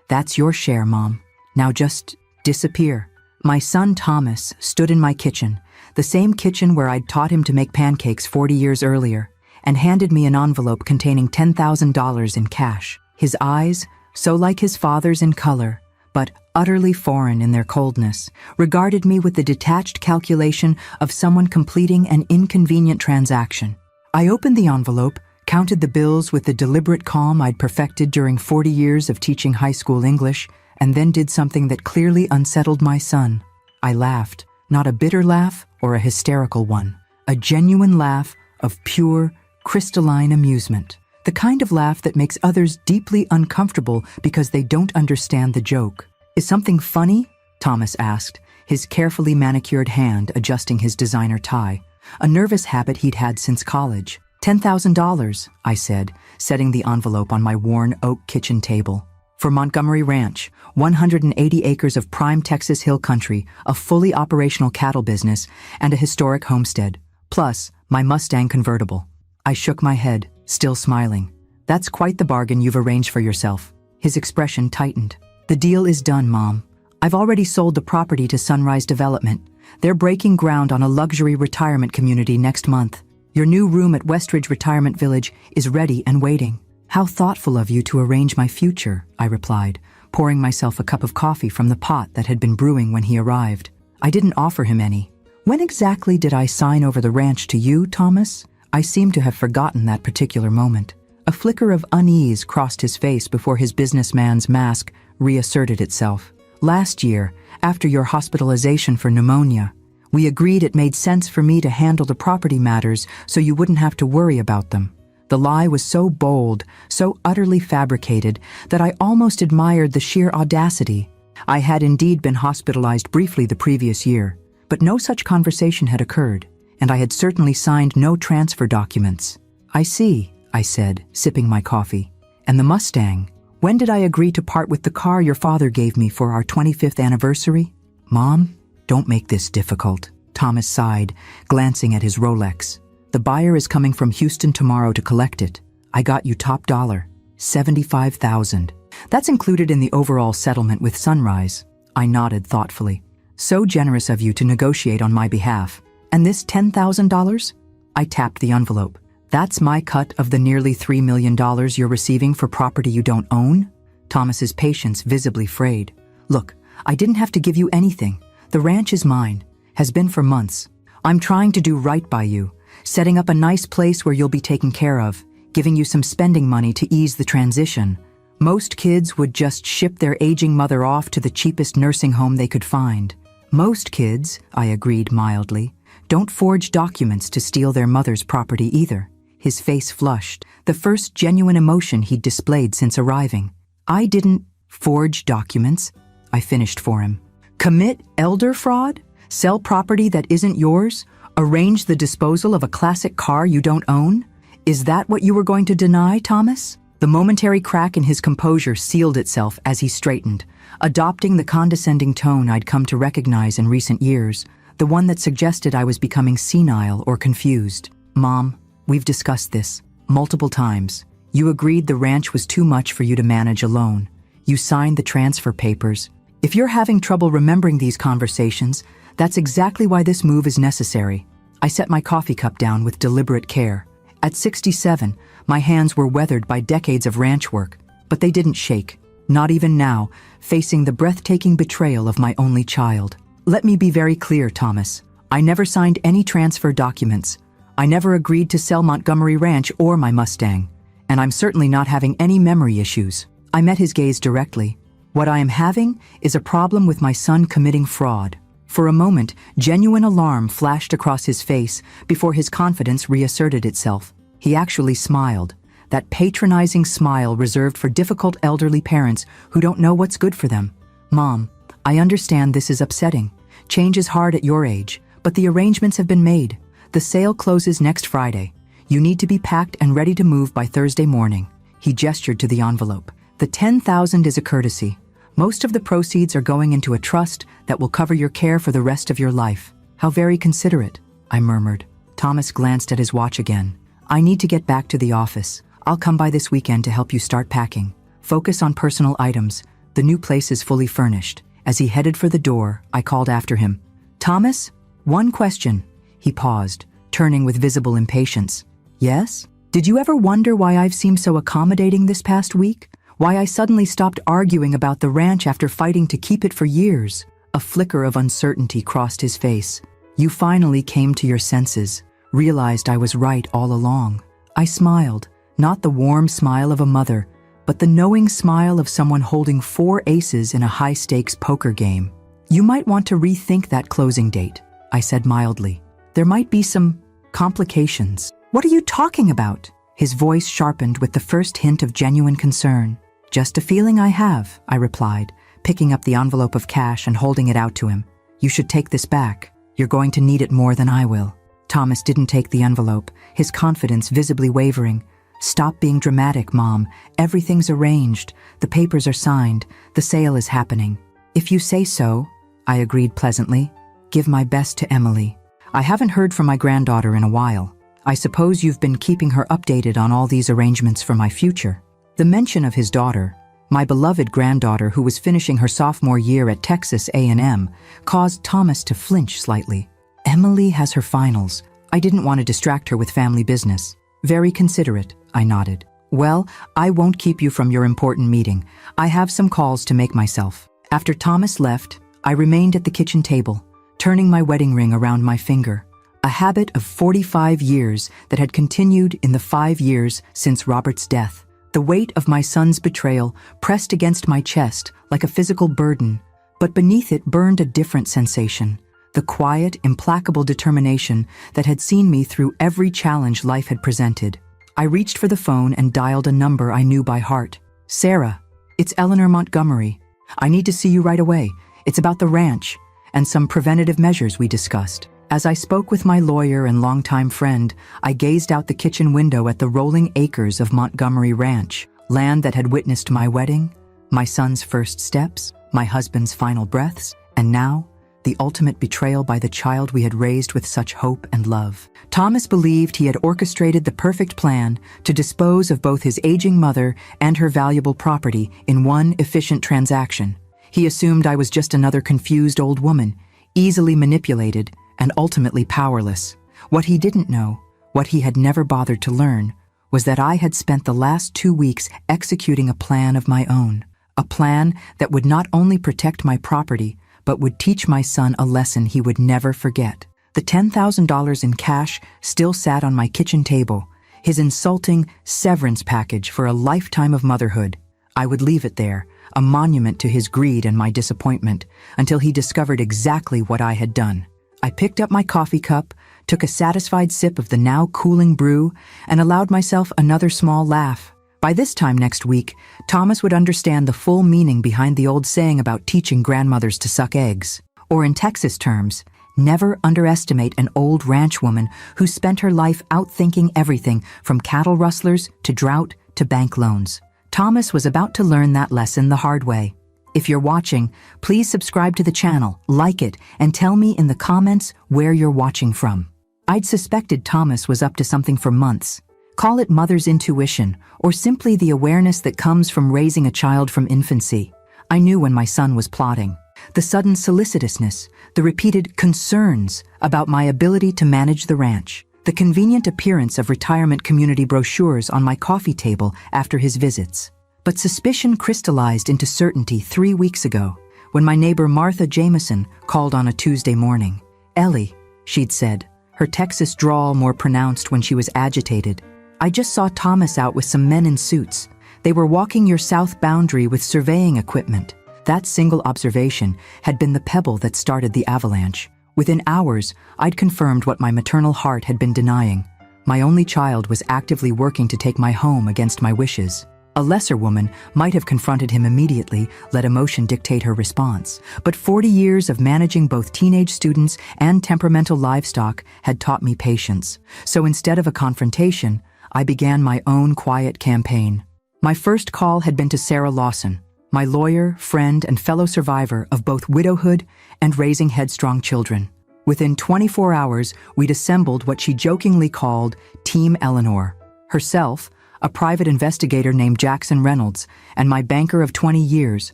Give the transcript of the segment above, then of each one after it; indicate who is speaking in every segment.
Speaker 1: That's your share, Mom. Now just disappear. My son Thomas stood in my kitchen, the same kitchen where I'd taught him to make pancakes 40 years earlier, and handed me an envelope containing $10,000 in cash. His eyes, so like his father's in color, but utterly foreign in their coldness, regarded me with the detached calculation of someone completing an inconvenient transaction. I opened the envelope, counted the bills with the deliberate calm I'd perfected during 40 years of teaching high school English, and then did something that clearly unsettled my son. I laughed, not a bitter laugh or a hysterical one, a genuine laugh of pure, crystalline amusement. The kind of laugh that makes others deeply uncomfortable because they don't understand the joke. Is something funny? Thomas asked, his carefully manicured hand adjusting his designer tie, a nervous habit he'd had since college. $10,000, I said, setting the envelope on my worn oak kitchen table. For Montgomery Ranch, 180 acres of prime Texas hill country, a fully operational cattle business, and a historic homestead, plus my Mustang convertible. I shook my head, still smiling. That's quite the bargain you've arranged for yourself. His expression tightened. The deal is done, Mom. I've already sold the property to Sunrise Development. They're breaking ground on a luxury retirement community next month. Your new room at Westridge Retirement Village is ready and waiting. How thoughtful of you to arrange my future, I replied, pouring myself a cup of coffee from the pot that had been brewing when he arrived. I didn't offer him any. When exactly did I sign over the ranch to you, Thomas? I seemed to have forgotten that particular moment. A flicker of unease crossed his face before his businessman's mask reasserted itself. Last year, after your hospitalization for pneumonia, we agreed it made sense for me to handle the property matters so you wouldn't have to worry about them. The lie was so bold, so utterly fabricated, that I almost admired the sheer audacity. I had indeed been hospitalized briefly the previous year, but no such conversation had occurred, and I had certainly signed no transfer documents. I see, I said, sipping my coffee. And the Mustang? When did I agree to part with the car your father gave me for our 25th anniversary? Mom, don't make this difficult, Thomas sighed, glancing at his Rolex. The buyer is coming from Houston tomorrow to collect it. I got you top dollar, $75,000. That's included in the overall settlement with Sunrise. I nodded thoughtfully. So generous of you to negotiate on my behalf. And this $10,000? I tapped the envelope. That's my cut of the nearly $3 million you're receiving for property you don't own? Thomas's patience visibly frayed. Look, I didn't have to give you anything. The ranch is mine, has been for months. I'm trying to do right by you, setting up a nice place where you'll be taken care of, giving you some spending money to ease the transition. Most kids would just ship their aging mother off to the cheapest nursing home they could find. Most kids, I agreed mildly, don't forge documents to steal their mother's property either. His face flushed, the first genuine emotion he'd displayed since arriving. I didn't forge documents, I finished for him. Commit elder fraud? Sell property that isn't yours? Arrange the disposal of a classic car you don't own? Is that what you were going to deny, Thomas? The momentary crack in his composure sealed itself as he straightened, adopting the condescending tone I'd come to recognize in recent years, the one that suggested I was becoming senile or confused. Mom, we've discussed this multiple times. You agreed the ranch was too much for you to manage alone. You signed the transfer papers. If you're having trouble remembering these conversations, that's exactly why this move is necessary. I set my coffee cup down with deliberate care. At 67, my hands were weathered by decades of ranch work, but they didn't shake, not even now, facing the breathtaking betrayal of my only child. Let me be very clear, Thomas. I never signed any transfer documents. I never agreed to sell Montgomery Ranch or my Mustang, and I'm certainly not having any memory issues. I met his gaze directly. What I am having is a problem with my son committing fraud. For a moment, genuine alarm flashed across his face before his confidence reasserted itself. He actually smiled, that patronizing smile reserved for difficult elderly parents who don't know what's good for them. Mom, I understand this is upsetting. Change is hard at your age, but the arrangements have been made. The sale closes next Friday. You need to be packed and ready to move by Thursday morning. He gestured to the envelope. The $10,000 is a courtesy. Most of the proceeds are going into a trust that will cover your care for the rest of your life. How very considerate, I murmured. Thomas glanced at his watch again. I need to get back to the office. I'll come by this weekend to help you start packing. Focus on personal items. The new place is fully furnished. As he headed for the door, I called after him. Thomas, one question. He paused, turning with visible impatience. Yes? Did you ever wonder why I've seemed so accommodating this past week? Why I suddenly stopped arguing about the ranch after fighting to keep it for years? A flicker of uncertainty crossed his face. You finally came to your senses, realized I was right all along. I smiled, not the warm smile of a mother, but the knowing smile of someone holding 4 aces in a high-stakes poker game. You might want to rethink that closing date, I said mildly. There might be some complications. What are you talking about? His voice sharpened with the first hint of genuine concern. Just a feeling I have, I replied, picking up the envelope of cash and holding it out to him. You should take this back. You're going to need it more than I will. Thomas didn't take the envelope, his confidence visibly wavering. Stop being dramatic, Mom. Everything's arranged. The papers are signed. The sale is happening. If you say so, I agreed pleasantly. Give my best to Emily. I haven't heard from my granddaughter in a while. I suppose you've been keeping her updated on all these arrangements for my future. The mention of his daughter, my beloved granddaughter who was finishing her sophomore year at Texas A&M, caused Thomas to flinch slightly. Emily has her finals. I didn't want to distract her with family business. Very considerate, I nodded. Well, I won't keep you from your important meeting. I have some calls to make myself. After Thomas left, I remained at the kitchen table, turning my wedding ring around my finger. A habit of 45 years that had continued in the 5 years since Robert's death. The weight of my son's betrayal pressed against my chest like a physical burden, but beneath it burned a different sensation. The quiet, implacable determination that had seen me through every challenge life had presented. I reached for the phone and dialed a number I knew by heart. Sarah, it's Eleanor Montgomery. I need to see you right away. It's about the ranch and some preventative measures we discussed. As I spoke with my lawyer and longtime friend, I gazed out the kitchen window at the rolling acres of Montgomery Ranch, land that had witnessed my wedding, my son's first steps, my husband's final breaths, and now, the ultimate betrayal by the child we had raised with such hope and love. Thomas believed he had orchestrated the perfect plan to dispose of both his aging mother and her valuable property in one efficient transaction. He assumed I was just another confused old woman, easily manipulated and ultimately powerless. What he didn't know, what he had never bothered to learn, was that I had spent the last 2 weeks executing a plan of my own. A plan that would not only protect my property, but would teach my son a lesson he would never forget. The $10,000 in cash still sat on my kitchen table, his insulting severance package for a lifetime of motherhood. I would leave it there, a monument to his greed and my disappointment, until he discovered exactly what I had done. I picked up my coffee cup, took a satisfied sip of the now cooling brew, and allowed myself another small laugh. By this time next week, Thomas would understand the full meaning behind the old saying about teaching grandmothers to suck eggs. Or in Texas terms, never underestimate an old ranch woman who spent her life outthinking everything from cattle rustlers to drought to bank loans. Thomas was about to learn that lesson the hard way. If you're watching, please subscribe to the channel, like it, and tell me in the comments where you're watching from. I'd suspected Thomas was up to something for months. Call it mother's intuition, or simply the awareness that comes from raising a child from infancy. I knew when my son was plotting. The sudden solicitousness, the repeated concerns about my ability to manage the ranch, the convenient appearance of retirement community brochures on my coffee table after his visits. But suspicion crystallized into certainty 3 weeks ago, when my neighbor Martha Jameson called on a Tuesday morning. Ellie, she'd said, her Texas drawl more pronounced when she was agitated. I just saw Thomas out with some men in suits. They were walking your south boundary with surveying equipment. That single observation had been the pebble that started the avalanche. Within hours, I'd confirmed what my maternal heart had been denying. My only child was actively working to take my home against my wishes. A lesser woman might have confronted him immediately, let emotion dictate her response. But 40 years of managing both teenage students and temperamental livestock had taught me patience. So instead of a confrontation, I began my own quiet campaign. My first call had been to Sarah Lawson, my lawyer, friend, and fellow survivor of both widowhood and raising headstrong children. Within 24 hours, we'd assembled what she jokingly called Team Eleanor. Herself, a private investigator named Jackson Reynolds, and my banker of 20 years,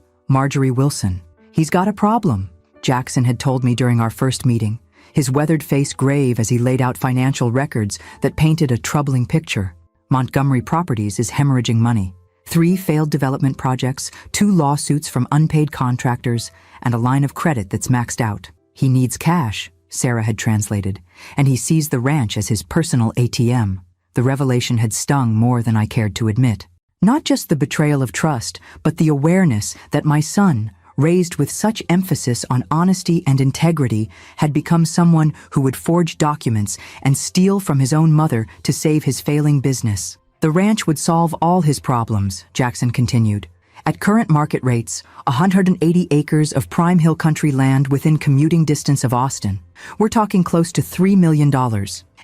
Speaker 1: Marjorie Wilson. He's got a problem, Jackson had told me during our first meeting, his weathered face grave as he laid out financial records that painted a troubling picture. Montgomery Properties is hemorrhaging money. 3 failed development projects, 2 lawsuits from unpaid contractors, and a line of credit that's maxed out. He needs cash, Sarah had translated, and he sees the ranch as his personal ATM. The revelation had stung more than I cared to admit. Not just the betrayal of trust, but the awareness that my son, raised with such emphasis on honesty and integrity, had become someone who would forge documents and steal from his own mother to save his failing business. The ranch would solve all his problems, Jackson continued. At current market rates, 180 acres of prime hill country land within commuting distance of Austin. We're talking close to $3 million.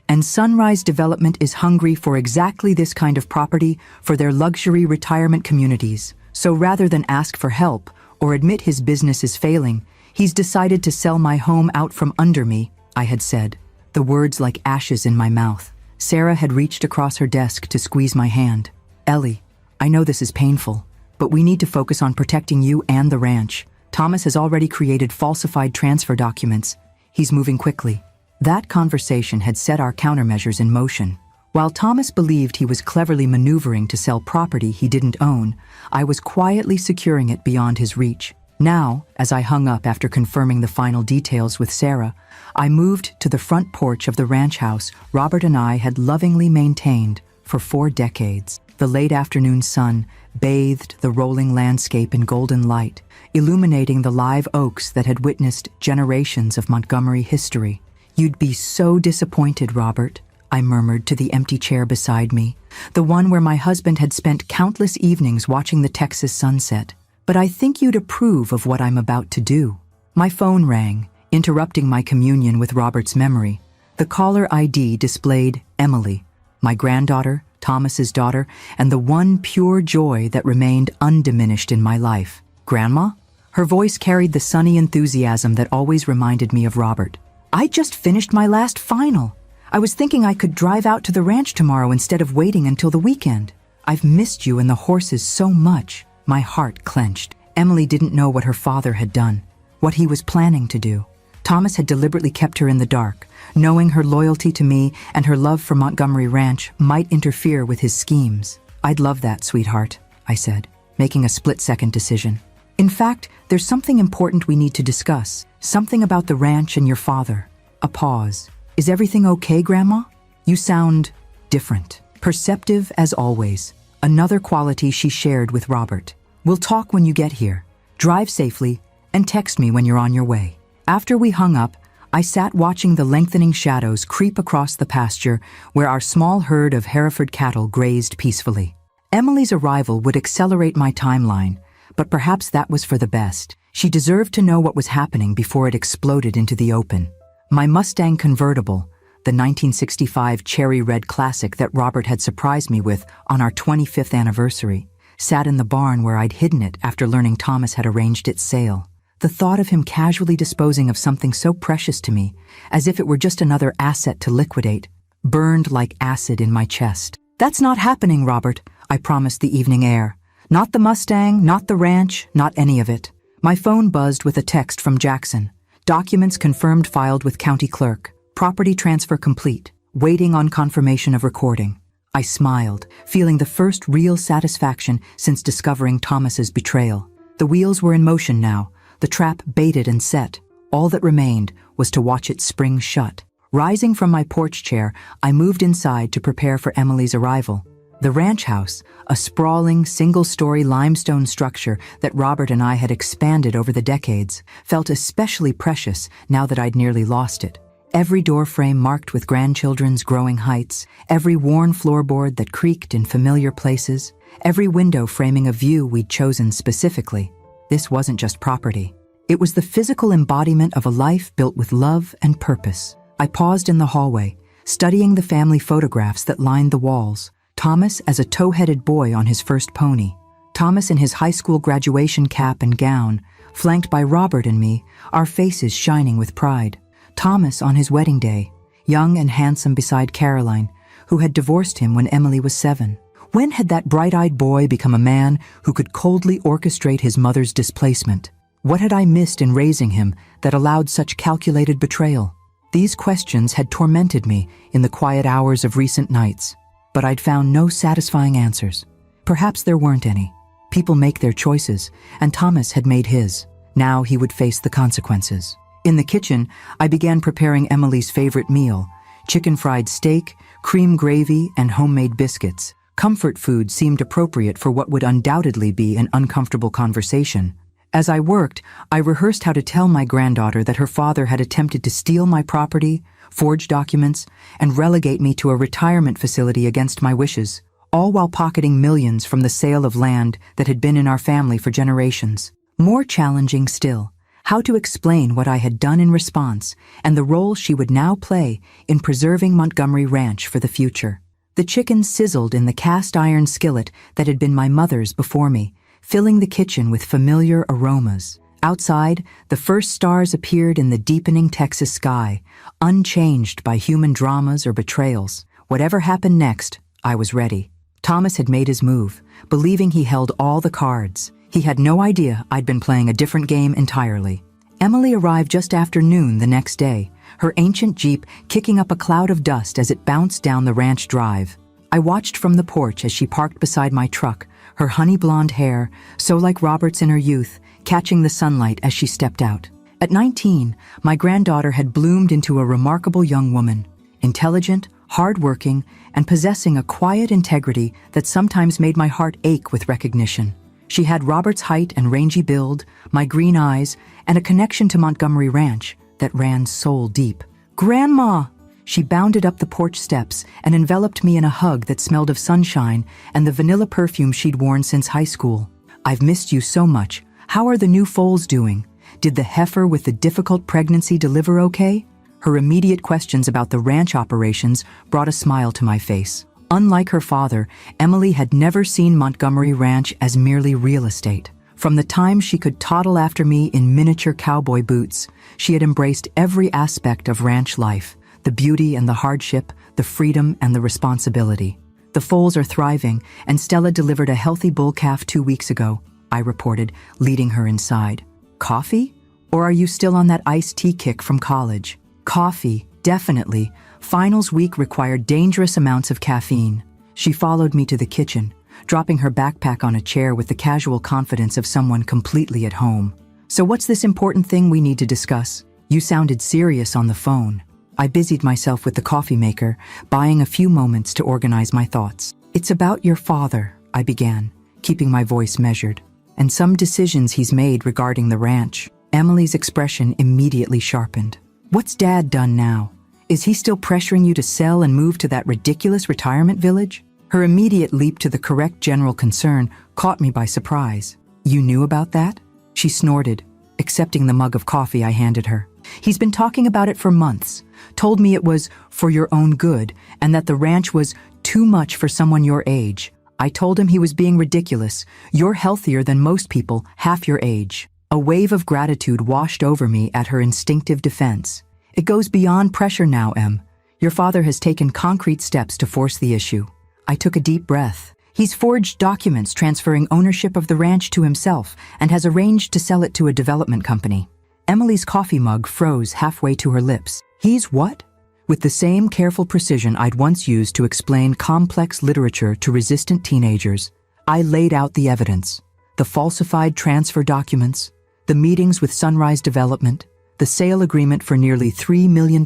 Speaker 1: And Sunrise Development is hungry for exactly this kind of property for their luxury retirement communities. So rather than ask for help or admit his business is failing, he's decided to sell my home out from under me, I had said, the words like ashes in my mouth. Sarah had reached across her desk to squeeze my hand. Ellie, I know this is painful, but we need to focus on protecting you and the ranch. Thomas has already created falsified transfer documents. He's moving quickly. That conversation had set our countermeasures in motion. While Thomas believed he was cleverly maneuvering to sell property he didn't own, I was quietly securing it beyond his reach. Now, as I hung up after confirming the final details with Sarah, I moved to the front porch of the ranch house Robert and I had lovingly maintained for 4 decades. The late afternoon sun bathed the rolling landscape in golden light, illuminating the live oaks that had witnessed generations of Montgomery history. You'd be so disappointed, Robert, I murmured to the empty chair beside me, the one where my husband had spent countless evenings watching the Texas sunset. But I think you'd approve of what I'm about to do. My phone rang, interrupting my communion with Robert's memory. The caller ID displayed Emily, my granddaughter, Thomas's daughter, and the one pure joy that remained undiminished in my life. Grandma? Her voice carried the sunny enthusiasm that always reminded me of Robert. I just finished my last final. I was thinking I could drive out to the ranch tomorrow instead of waiting until the weekend. I've missed you and the horses so much. My heart clenched. Emily didn't know what her father had done, what he was planning to do. Thomas had deliberately kept her in the dark, knowing her loyalty to me and her love for Montgomery Ranch might interfere with his schemes. I'd love that, sweetheart, I said, making a split-second decision. In fact, there's something important we need to discuss, something about the ranch and your father. A pause. Is everything okay, Grandma? You sound different, perceptive as always. Another quality she shared with Robert. We'll talk when you get here. Drive safely and text me when you're on your way. After we hung up, I sat watching the lengthening shadows creep across the pasture where our small herd of Hereford cattle grazed peacefully. Emily's arrival would accelerate my timeline, but perhaps that was for the best. She deserved to know what was happening before it exploded into the open. My Mustang convertible, the 1965 cherry red classic that Robert had surprised me with on our 25th anniversary, sat in the barn where I'd hidden it after learning Thomas had arranged its sale. The thought of him casually disposing of something so precious to me, as if it were just another asset to liquidate, burned like acid in my chest. That's not happening, Robert, I promised the evening air. Not the Mustang, not the ranch, not any of it. My phone buzzed with a text from Jackson. Documents confirmed filed with county clerk. Property transfer complete. Waiting on confirmation of recording. I smiled, feeling the first real satisfaction since discovering Thomas's betrayal. The wheels were in motion now, the trap baited and set. All that remained was to watch it spring shut. Rising from my porch chair, I moved inside to prepare for Emily's arrival. The ranch house, a sprawling, single-story limestone structure that Robert and I had expanded over the decades, felt especially precious now that I'd nearly lost it. Every doorframe marked with grandchildren's growing heights, every worn floorboard that creaked in familiar places, every window framing a view we'd chosen specifically. This wasn't just property. It was the physical embodiment of a life built with love and purpose. I paused in the hallway, studying the family photographs that lined the walls. Thomas as a tow-headed boy on his first pony. Thomas in his high school graduation cap and gown, flanked by Robert and me, our faces shining with pride. Thomas on his wedding day, young and handsome beside Caroline, who had divorced him when Emily was 7. When had that bright-eyed boy become a man who could coldly orchestrate his mother's displacement? What had I missed in raising him that allowed such calculated betrayal? These questions had tormented me in the quiet hours of recent nights, but I'd found no satisfying answers. Perhaps there weren't any. People make their choices, and Thomas had made his. Now he would face the consequences. In the kitchen, I began preparing Emily's favorite meal: chicken fried steak, cream gravy, and homemade biscuits. Comfort food seemed appropriate for what would undoubtedly be an uncomfortable conversation. As I worked, I rehearsed how to tell my granddaughter that her father had attempted to steal my property, forge documents, and relegate me to a retirement facility against my wishes, all while pocketing millions from the sale of land that had been in our family for generations. More challenging still, how to explain what I had done in response and the role she would now play in preserving Montgomery Ranch for the future. The chicken sizzled in the cast-iron skillet that had been my mother's before me, filling the kitchen with familiar aromas. Outside, the first stars appeared in the deepening Texas sky, unchanged by human dramas or betrayals. Whatever happened next, I was ready. Thomas had made his move, believing he held all the cards. He had no idea I'd been playing a different game entirely. Emily arrived just after noon the next day, her ancient Jeep kicking up a cloud of dust as it bounced down the ranch drive. I watched from the porch as she parked beside my truck, her honey blonde hair, so like Robert's in her youth, catching the sunlight as she stepped out. At 19, my granddaughter had bloomed into a remarkable young woman, intelligent, hardworking, and possessing a quiet integrity that sometimes made my heart ache with recognition. She had Robert's height and rangy build, my green eyes, and a connection to Montgomery Ranch that ran soul deep. "Grandma!" She bounded up the porch steps and enveloped me in a hug that smelled of sunshine and the vanilla perfume she'd worn since high school. "I've missed you so much. How are the new foals doing? Did the heifer with the difficult pregnancy deliver okay?" Her immediate questions about the ranch operations brought a smile to my face. Unlike her father, Emily had never seen Montgomery Ranch as merely real estate. From the time she could toddle after me in miniature cowboy boots, she had embraced every aspect of ranch life: the beauty and the hardship, the freedom and the responsibility. "The foals are thriving, and Stella delivered a healthy bull calf 2 weeks ago," I reported, leading her inside. "Coffee? Or are you still on that iced tea kick from college?" "Coffee, definitely. Finals week required dangerous amounts of caffeine." She followed me to the kitchen, dropping her backpack on a chair with the casual confidence of someone completely at home. "So what's this important thing we need to discuss? You sounded serious on the phone." I busied myself with the coffee maker, buying a few moments to organize my thoughts. "It's about your father," I began, keeping my voice measured, "and some decisions he's made regarding the ranch." Emily's expression immediately sharpened. "What's Dad done now? Is he still pressuring you to sell and move to that ridiculous retirement village?" Her immediate leap to the correct general concern caught me by surprise. "You knew about that?" She snorted, accepting the mug of coffee I handed her. "He's been talking about it for months, told me it was for your own good and that the ranch was too much for someone your age. I told him he was being ridiculous. You're healthier than most people half your age." A wave of gratitude washed over me at her instinctive defense. "It goes beyond pressure now, Em. Your father has taken concrete steps to force the issue." I took a deep breath. "He's forged documents transferring ownership of the ranch to himself and has arranged to sell it to a development company." Emily's coffee mug froze halfway to her lips. "He's what?" With the same careful precision I'd once used to explain complex literature to resistant teenagers, I laid out the evidence: the falsified transfer documents, the meetings with Sunrise Development, the sale agreement for nearly $3 million,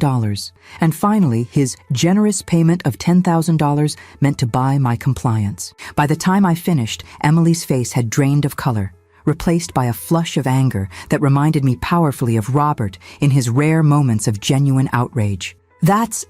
Speaker 1: and finally his generous payment of $10,000 meant to buy my compliance. By the time I finished, Emily's face had drained of color, replaced by a flush of anger that reminded me powerfully of Robert in his rare moments of genuine outrage. That's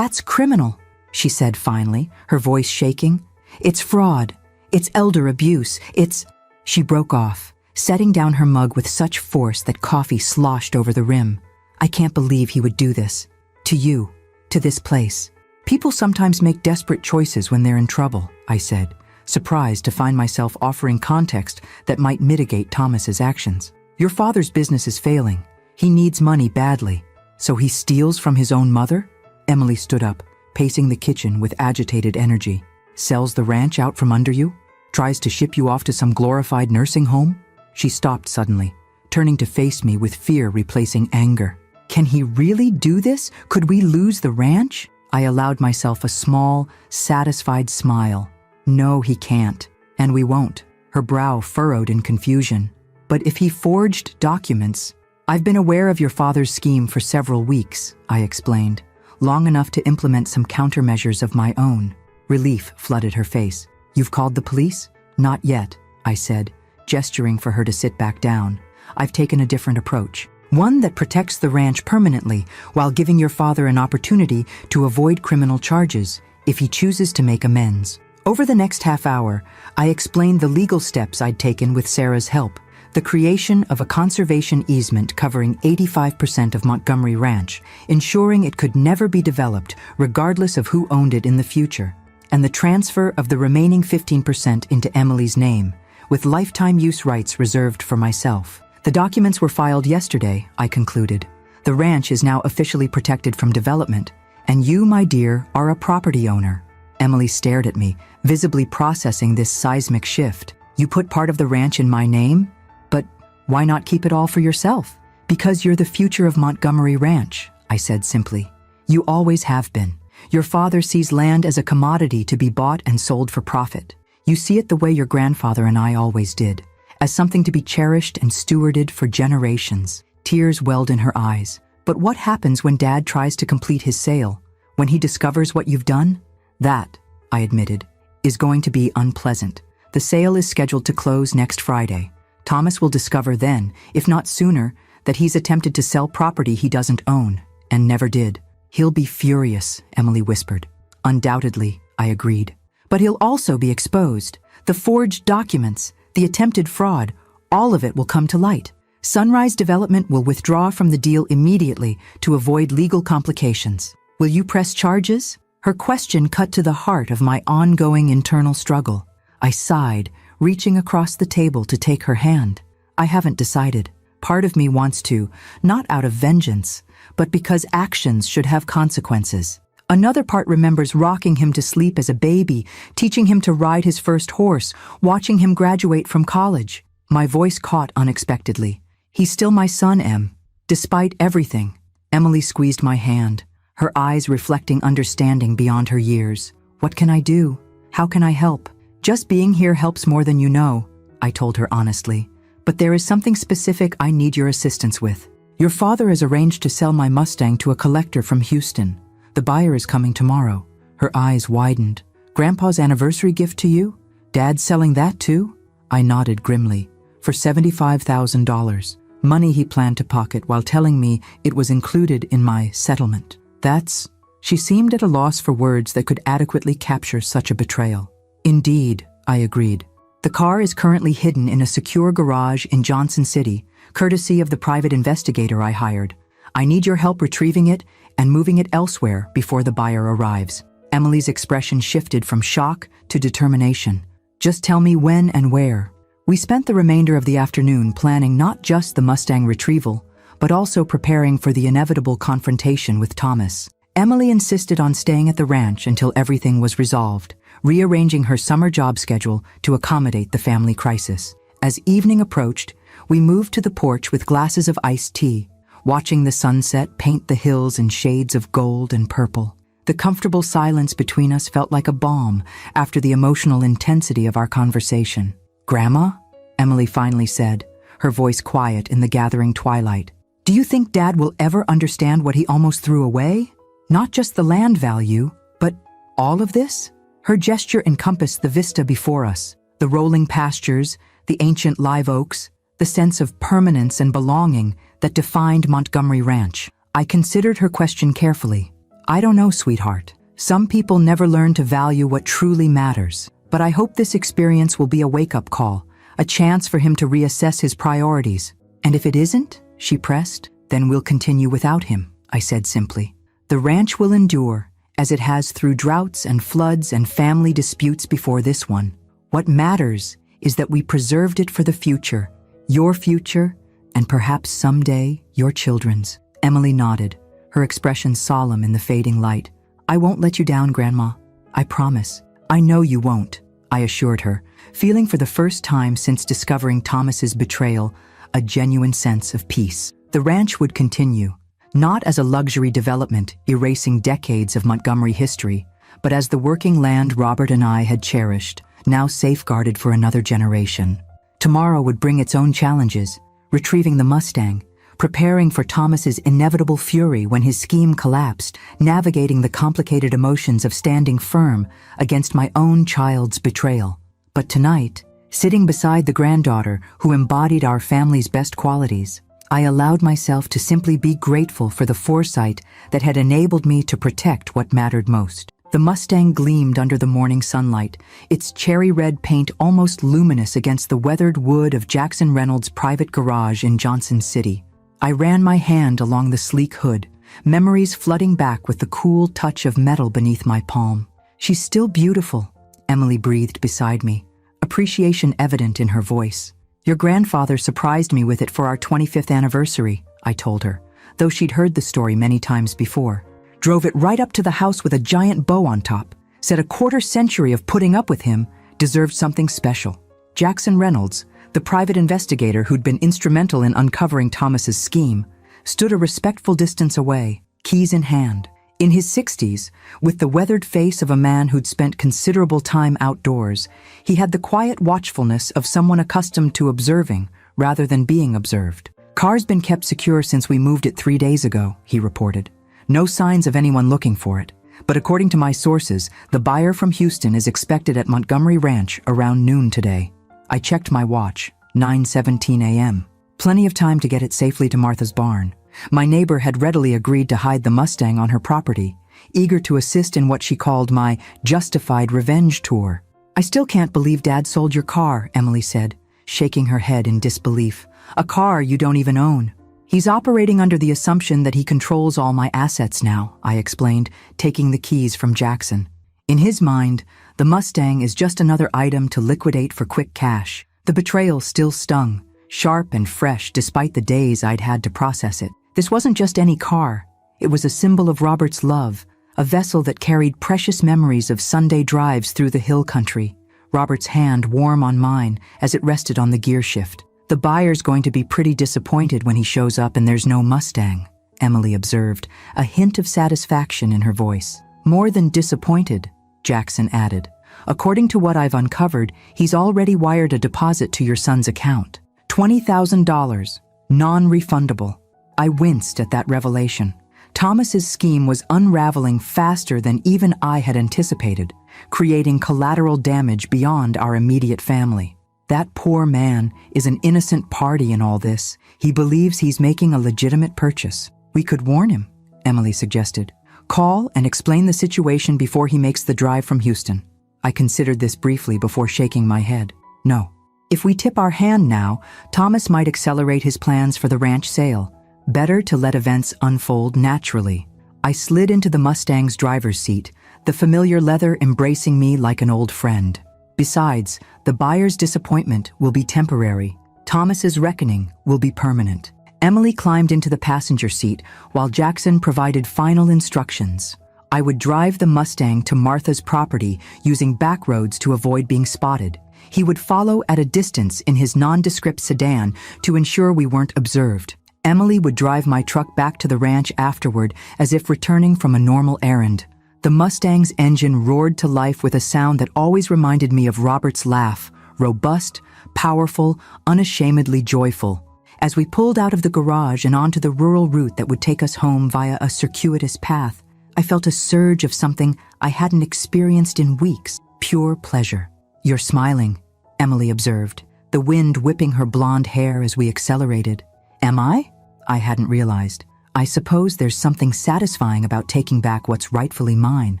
Speaker 1: criminal," she said finally, her voice shaking. "It's fraud. It's elder abuse. It's—" She broke off, setting down her mug with such force that coffee sloshed over the rim. "I can't believe he would do this. To you. To this place. People sometimes make desperate choices when they're in trouble," I said, surprised to find myself offering context that might mitigate Thomas's actions. "Your father's business is failing. He needs money badly. So he steals from his own mother?" Emily stood up, pacing the kitchen with agitated energy. Sells the ranch out from under you? Tries to ship you off to some glorified nursing home? She stopped suddenly, turning to face me with fear replacing anger. Can he really do this? Could we lose the ranch? I allowed myself a small, satisfied smile. No, he can't. And we won't. Her brow furrowed in confusion. But if he forged documents... I've been aware of your father's scheme for several weeks, I explained, long enough to implement some countermeasures of my own. Relief flooded her face. You've called the police? Not yet, I said, gesturing for her to sit back down. I've taken a different approach. One that protects the ranch permanently while giving your father an opportunity to avoid criminal charges if he chooses to make amends. Over the next half hour, I explained the legal steps I'd taken with Sarah's help. The creation of a conservation easement covering 85% of Montgomery Ranch, ensuring it could never be developed regardless of who owned it in the future, and the transfer of the remaining 15% into Emily's name, with lifetime use rights reserved for myself. The documents were filed yesterday, I concluded. The ranch is now officially protected from development, and you, my dear, are a property owner. Emily stared at me, visibly processing this seismic shift. You put part of the ranch in my name? But why not keep it all for yourself? Because you're the future of Montgomery Ranch, I said simply. You always have been. Your father sees land as a commodity to be bought and sold for profit. You see it the way your grandfather and I always did, as something to be cherished and stewarded for generations. Tears welled in her eyes. But what happens when Dad tries to complete his sale? When he discovers what you've done? That, I admitted, is going to be unpleasant. The sale is scheduled to close next Friday. Thomas will discover then, if not sooner, that he's attempted to sell property he doesn't own, and never did. He'll be furious, Emily whispered. Undoubtedly, I agreed. But he'll also be exposed. The forged documents, the attempted fraud, all of it will come to light. Sunrise Development will withdraw from the deal immediately to avoid legal complications. Will you press charges? Her question cut to the heart of my ongoing internal struggle. I sighed, reaching across the table to take her hand. I haven't decided. Part of me wants to, not out of vengeance, but because actions should have consequences. Another part remembers rocking him to sleep as a baby, teaching him to ride his first horse, watching him graduate from college. My voice caught unexpectedly. He's still my son, Em. Despite everything. Emily squeezed my hand, her eyes reflecting understanding beyond her years. What can I do? How can I help? Just being here helps more than you know, I told her honestly. But there is something specific I need your assistance with. Your father has arranged to sell my Mustang to a collector from Houston. The buyer is coming tomorrow. Her eyes widened. Grandpa's anniversary gift to you? Dad's selling that too? I nodded grimly. For $75,000. Money he planned to pocket while telling me it was included in my settlement. That's... She seemed at a loss for words that could adequately capture such a betrayal. Indeed, I agreed. The car is currently hidden in a secure garage in Johnson City, courtesy of the private investigator I hired. I need your help retrieving it and moving it elsewhere before the buyer arrives. Emily's expression shifted from shock to determination. Just tell me when and where. We spent the remainder of the afternoon planning not just the Mustang retrieval, but also preparing for the inevitable confrontation with Thomas. Emily insisted on staying at the ranch until everything was resolved, rearranging her summer job schedule to accommodate the family crisis. As evening approached, we moved to the porch with glasses of iced tea, watching the sunset paint the hills in shades of gold and purple. The comfortable silence between us felt like a balm after the emotional intensity of our conversation. Grandma? Emily finally said, her voice quiet in the gathering twilight. Do you think Dad will ever understand what he almost threw away? Not just the land value, but all of this? Her gesture encompassed the vista before us, the rolling pastures, the ancient live oaks, the sense of permanence and belonging that defined Montgomery Ranch. I considered her question carefully. I don't know, sweetheart. Some people never learn to value what truly matters, but I hope this experience will be a wake-up call, a chance for him to reassess his priorities. And if it isn't, she pressed, then we'll continue without him, I said simply. The ranch will endure, as it has through droughts and floods and family disputes before this one. What matters is that we preserved it for the future, your future, and perhaps someday your children's. Emily nodded, her expression solemn in the fading light. I won't let you down, Grandma. I promise. I know you won't, I assured her, feeling for the first time since discovering Thomas's betrayal a genuine sense of peace. The ranch would continue, not as a luxury development erasing decades of Montgomery history, but as the working land Robert and I had cherished, now safeguarded for another generation. Tomorrow would bring its own challenges, retrieving the Mustang, preparing for Thomas's inevitable fury when his scheme collapsed, navigating the complicated emotions of standing firm against my own child's betrayal. But tonight, sitting beside the granddaughter who embodied our family's best qualities, I allowed myself to simply be grateful for the foresight that had enabled me to protect what mattered most. The Mustang gleamed under the morning sunlight, its cherry red paint almost luminous against the weathered wood of Jackson Reynolds' private garage in Johnson City. I ran my hand along the sleek hood, memories flooding back with the cool touch of metal beneath my palm. "She's still beautiful," Emily breathed beside me, appreciation evident in her voice. "Your grandfather surprised me with it for our 25th anniversary," I told her, though she'd heard the story many times before. "Drove it right up to the house with a giant bow on top. Said a quarter-century of putting up with him deserved something special." Jackson Reynolds, the private investigator who'd been instrumental in uncovering Thomas's scheme, stood a respectful distance away, keys in hand. In his 60s, with the weathered face of a man who'd spent considerable time outdoors, he had the quiet watchfulness of someone accustomed to observing rather than being observed. "Car's been kept secure since we moved it 3 days ago," he reported. "No signs of anyone looking for it. But according to my sources, the buyer from Houston is expected at Montgomery Ranch around noon today." I checked my watch, 9:17 a.m. Plenty of time to get it safely to Martha's barn. My neighbor had readily agreed to hide the Mustang on her property, eager to assist in what she called my justified revenge tour. "I still can't believe Dad sold your car," Emily said, shaking her head in disbelief. "A car you don't even own." "He's operating under the assumption that he controls all my assets now," I explained, taking the keys from Jackson. "In his mind, the Mustang is just another item to liquidate for quick cash." The betrayal still stung, sharp and fresh despite the days I'd had to process it. This wasn't just any car. It was a symbol of Robert's love, a vessel that carried precious memories of Sunday drives through the hill country. Robert's hand warm on mine as it rested on the gear shift. "The buyer's going to be pretty disappointed when he shows up and there's no Mustang," Emily observed, a hint of satisfaction in her voice. "More than disappointed," Jackson added. "According to what I've uncovered, he's already wired a deposit to your son's account. $20,000, non-refundable." I winced at that revelation. Thomas's scheme was unraveling faster than even I had anticipated, creating collateral damage beyond our immediate family. That poor man is an innocent party in all this. He believes he's making a legitimate purchase. "We could warn him," Emily suggested. "Call and explain the situation before he makes the drive from Houston." I considered this briefly before shaking my head. "No. If we tip our hand now, Thomas might accelerate his plans for the ranch sale. Better to let events unfold naturally." I slid into the Mustang's driver's seat, the familiar leather embracing me like an old friend. Besides, the buyer's disappointment will be temporary. Thomas's reckoning will be permanent. Emily climbed into the passenger seat while Jackson provided final instructions. I would drive the Mustang to Martha's property using back roads to avoid being spotted. He would follow at a distance in his nondescript sedan to ensure we weren't observed. Emily would drive my truck back to the ranch afterward as if returning from a normal errand. The Mustang's engine roared to life with a sound that always reminded me of Robert's laugh, robust, powerful, unashamedly joyful. As we pulled out of the garage and onto the rural route that would take us home via a circuitous path, I felt a surge of something I hadn't experienced in weeks, pure pleasure. "You're smiling," Emily observed, the wind whipping her blonde hair as we accelerated. "Am I?" I hadn't realized. "I suppose there's something satisfying about taking back what's rightfully mine."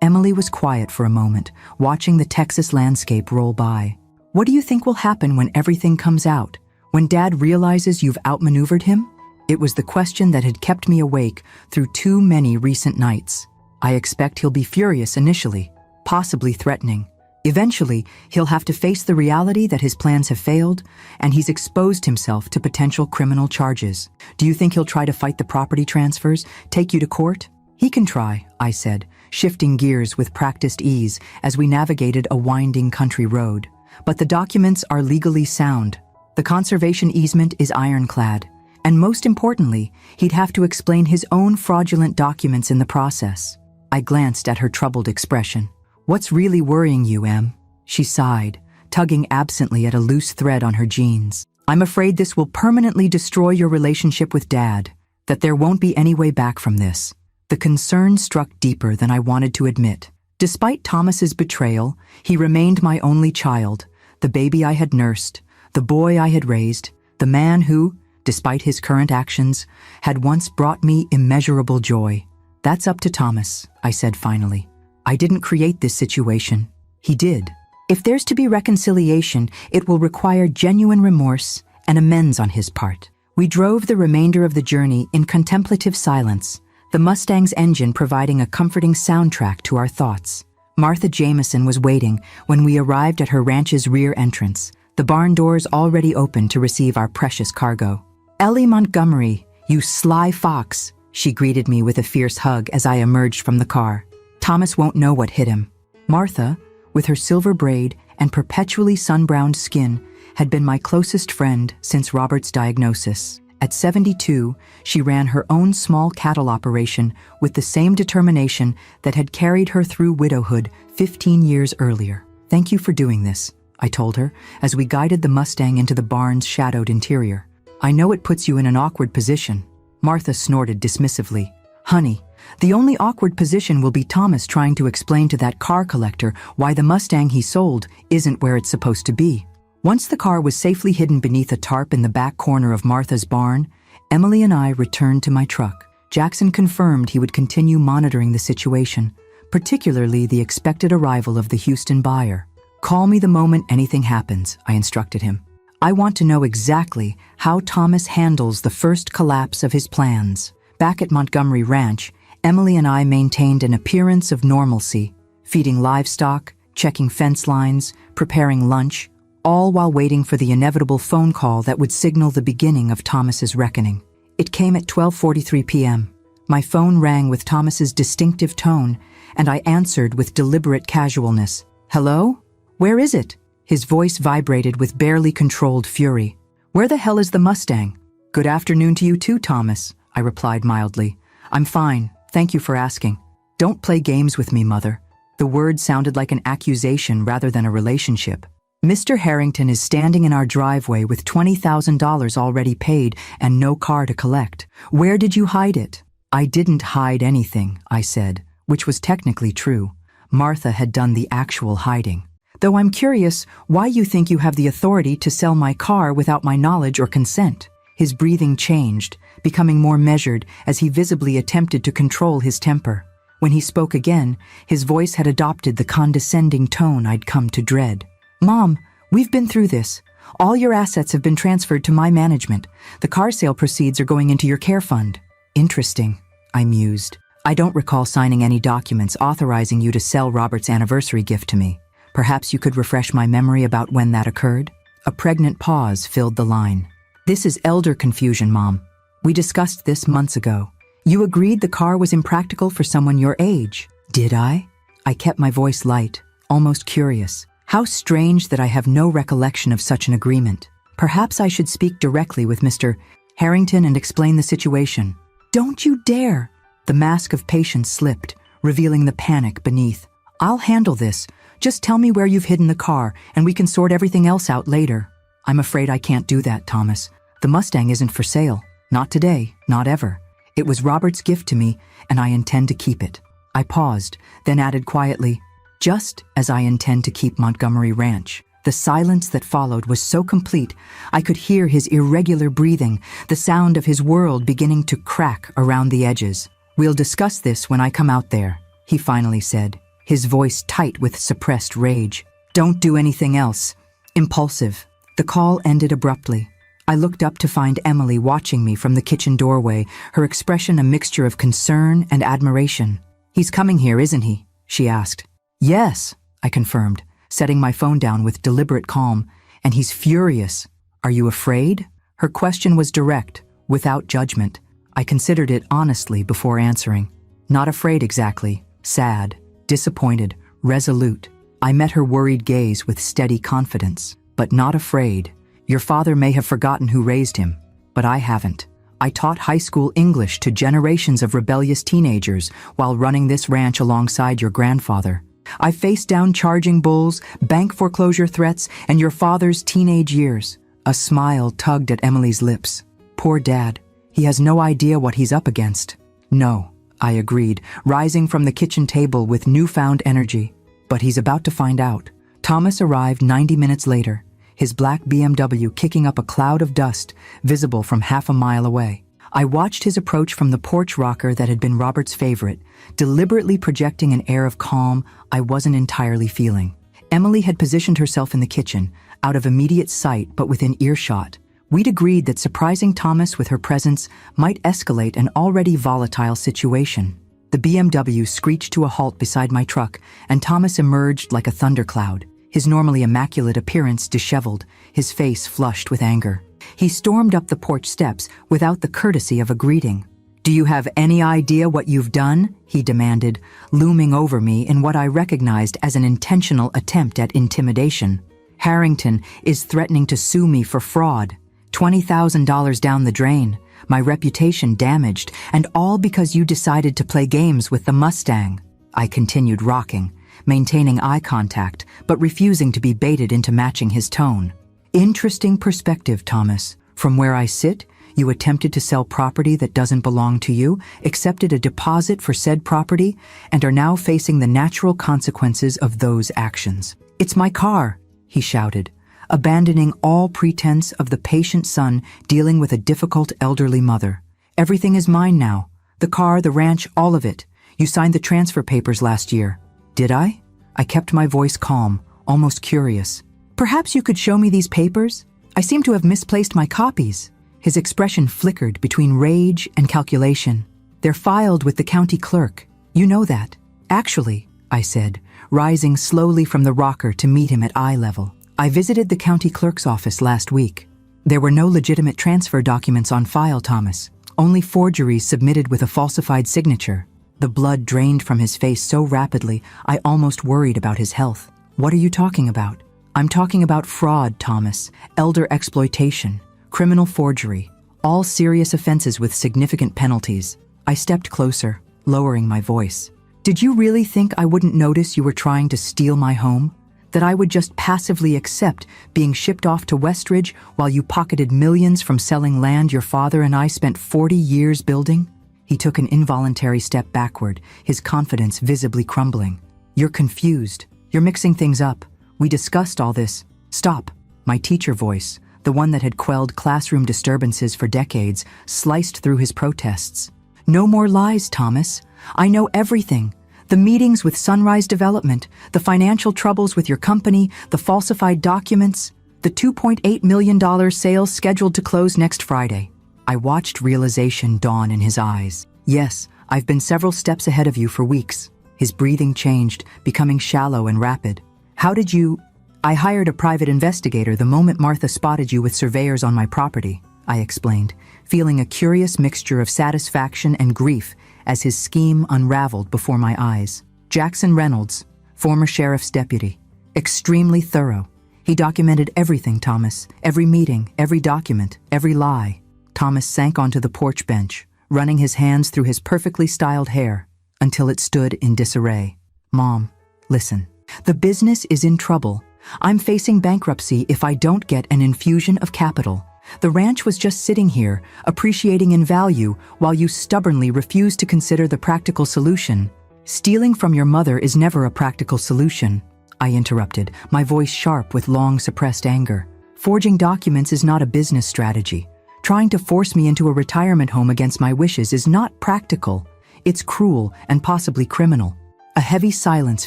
Speaker 1: Emily was quiet for a moment, watching the Texas landscape roll by. "What do you think will happen when everything comes out? When Dad realizes you've outmaneuvered him?" It was the question that had kept me awake through too many recent nights. "I expect he'll be furious initially, possibly threatening. Eventually, he'll have to face the reality that his plans have failed, and he's exposed himself to potential criminal charges. Do you think he'll try to fight the property transfers, take you to court?" "He can try," I said, shifting gears with practiced ease as we navigated a winding country road. But the documents are legally sound. The conservation easement is ironclad. And most importantly, he'd have to explain his own fraudulent documents in the process. I glanced at her troubled expression. "What's really worrying you, Em?" She sighed, tugging absently at a loose thread on her jeans. "I'm afraid this will permanently destroy your relationship with Dad, that there won't be any way back from this." The concern struck deeper than I wanted to admit. Despite Thomas's betrayal, he remained my only child, the baby I had nursed, the boy I had raised, the man who, despite his current actions, had once brought me immeasurable joy. "That's up to Thomas," I said finally. "I didn't create this situation. He did. If there's to be reconciliation, it will require genuine remorse and amends on his part." We drove the remainder of the journey in contemplative silence, the Mustang's engine providing a comforting soundtrack to our thoughts. Martha Jameson was waiting when we arrived at her ranch's rear entrance, the barn doors already open to receive our precious cargo. "Ellie Montgomery, you sly fox," she greeted me with a fierce hug as I emerged from the car. "Thomas won't know what hit him." Martha, with her silver braid and perpetually sun-browned skin, had been my closest friend since Robert's diagnosis. At 72, she ran her own small cattle operation with the same determination that had carried her through widowhood 15 years earlier. "Thank you for doing this," I told her as we guided the Mustang into the barn's shadowed interior. "I know it puts you in an awkward position." Martha snorted dismissively. "Honey, the only awkward position will be Thomas trying to explain to that car collector why the Mustang he sold isn't where it's supposed to be." Once the car was safely hidden beneath a tarp in the back corner of Martha's barn, Emily and I returned to my truck. Jackson confirmed he would continue monitoring the situation, particularly the expected arrival of the Houston buyer. "Call me the moment anything happens," I instructed him. "I want to know exactly how Thomas handles the first collapse of his plans." Back at Montgomery Ranch, Emily and I maintained an appearance of normalcy, feeding livestock, checking fence lines, preparing lunch, all while waiting for the inevitable phone call that would signal the beginning of Thomas's reckoning. It came at 12:43 p.m. My phone rang with Thomas's distinctive tone, and I answered with deliberate casualness. "Hello? Where is it?" His voice vibrated with barely controlled fury. "Where the hell is the Mustang?" "Good afternoon to you too, Thomas," I replied mildly. "I'm fine, thank you for asking." "Don't play games with me, Mother." The word sounded like an accusation rather than a relationship. "Mr. Harrington is standing in our driveway with $20,000 already paid and no car to collect. Where did you hide it?" "I didn't hide anything," I said, which was technically true. Martha had done the actual hiding. "Though I'm curious why you think you have the authority to sell my car without my knowledge or consent." His breathing changed, becoming more measured as he visibly attempted to control his temper. When he spoke again, his voice had adopted the condescending tone I'd come to dread. "Mom, we've been through this. All your assets have been transferred to my management. The car sale proceeds are going into your care fund." "Interesting," I mused. "I don't recall signing any documents authorizing you to sell Robert's anniversary gift to me. Perhaps you could refresh my memory about when that occurred?" A pregnant pause filled the line. "This is elder confusion, Mom. We discussed this months ago. You agreed the car was impractical for someone your age." "Did I?" I kept my voice light, almost curious. How strange that I have no recollection of such an agreement. Perhaps I should speak directly with Mr. Harrington and explain the situation. "Don't you dare!" The mask of patience slipped, revealing the panic beneath. "I'll handle this. Just tell me where you've hidden the car, and we can sort everything else out later." "I'm afraid I can't do that, Thomas. The Mustang isn't for sale. Not today, not ever. It was Robert's gift to me, and I intend to keep it." I paused, then added quietly, "Just as I intend to keep Montgomery Ranch." The silence that followed was so complete, I could hear his irregular breathing, the sound of his world beginning to crack around the edges. "We'll discuss this when I come out there," he finally said, his voice tight with suppressed rage. "Don't do anything else." Impulsive. The call ended abruptly. I looked up to find Emily watching me from the kitchen doorway, her expression a mixture of concern and admiration. "He's coming here, isn't he?" she asked. "Yes," I confirmed, setting my phone down with deliberate calm, "and he's furious." "Are you afraid?" Her question was direct, without judgment. I considered it honestly before answering. "Not afraid exactly, Sad, disappointed, resolute. I met her worried gaze with steady confidence, but not afraid. Your father may have forgotten who raised him, but I haven't. I taught high school English to generations of rebellious teenagers while running this ranch alongside your grandfather. I faced down charging bulls, bank foreclosure threats, and your father's teenage years. A smile tugged at Emily's lips. Poor Dad. He has no idea what he's up against. No, I agreed, rising from the kitchen table with newfound energy. But he's about to find out. Thomas arrived 90 minutes later, his black BMW kicking up a cloud of dust, visible from half a mile away. I watched his approach from the porch rocker that had been Robert's favorite, deliberately projecting an air of calm I wasn't entirely feeling. Emily had positioned herself in the kitchen, out of immediate sight but within earshot. We'd agreed that surprising Thomas with her presence might escalate an already volatile situation. The BMW screeched to a halt beside my truck, and Thomas emerged like a thundercloud, his normally immaculate appearance disheveled, his face flushed with anger. He stormed up the porch steps without the courtesy of a greeting. "Do you have any idea what you've done?" he demanded, looming over me in what I recognized as an intentional attempt at intimidation. "Harrington is threatening to sue me for fraud. $20,000 down the drain, my reputation damaged, and all because you decided to play games with the Mustang." I continued rocking, maintaining eye contact, but refusing to be baited into matching his tone. "Interesting perspective, Thomas. From where I sit, you attempted to sell property that doesn't belong to you, accepted a deposit for said property, and are now facing the natural consequences of those actions." "It's my car," he shouted, abandoning all pretense of the patient son dealing with a difficult elderly mother. "Everything is mine now. The car, the ranch, all of it. You signed the transfer papers last year." "Did I?" I kept my voice calm, almost curious. "Perhaps you could show me these papers? I seem to have misplaced my copies." His expression flickered between rage and calculation. "They're filed with the county clerk. You know that." "Actually," I said, rising slowly from the rocker to meet him at eye level, "I visited the county clerk's office last week. There were no legitimate transfer documents on file, Thomas. Only forgeries submitted with a falsified signature." The blood drained from his face so rapidly, I almost worried about his health. "What are you talking about?" "I'm talking about fraud, Thomas, elder exploitation, criminal forgery, all serious offenses with significant penalties." I stepped closer, lowering my voice. "Did you really think I wouldn't notice you were trying to steal my home? That I would just passively accept being shipped off to Westridge while you pocketed millions from selling land your father and I spent 40 years building?" He took an involuntary step backward, his confidence visibly crumbling. "You're confused. You're mixing things up. We discussed all this." "Stop." My teacher voice, the one that had quelled classroom disturbances for decades, sliced through his protests. "No more lies, Thomas. I know everything. The meetings with Sunrise Development, the financial troubles with your company, the falsified documents, the $2.8 million sale scheduled to close next Friday." I watched realization dawn in his eyes. "Yes, I've been several steps ahead of you for weeks." His breathing changed, becoming shallow and rapid. "How did you—" "I hired a private investigator the moment Martha spotted you with surveyors on my property," I explained, feeling a curious mixture of satisfaction and grief as his scheme unraveled before my eyes. "Jackson Reynolds, former sheriff's deputy. Extremely thorough. He documented everything, Thomas. Every meeting, every document, every lie." Thomas sank onto the porch bench, running his hands through his perfectly styled hair until it stood in disarray. "Mom, listen. The business is in trouble. I'm facing bankruptcy if I don't get an infusion of capital. The ranch was just sitting here, appreciating in value, while you stubbornly refuse to consider the practical solution." "Stealing from your mother is never a practical solution," I interrupted, my voice sharp with long-suppressed anger. "Forging documents is not a business strategy. Trying to force me into a retirement home against my wishes is not practical. It's cruel and possibly criminal." A heavy silence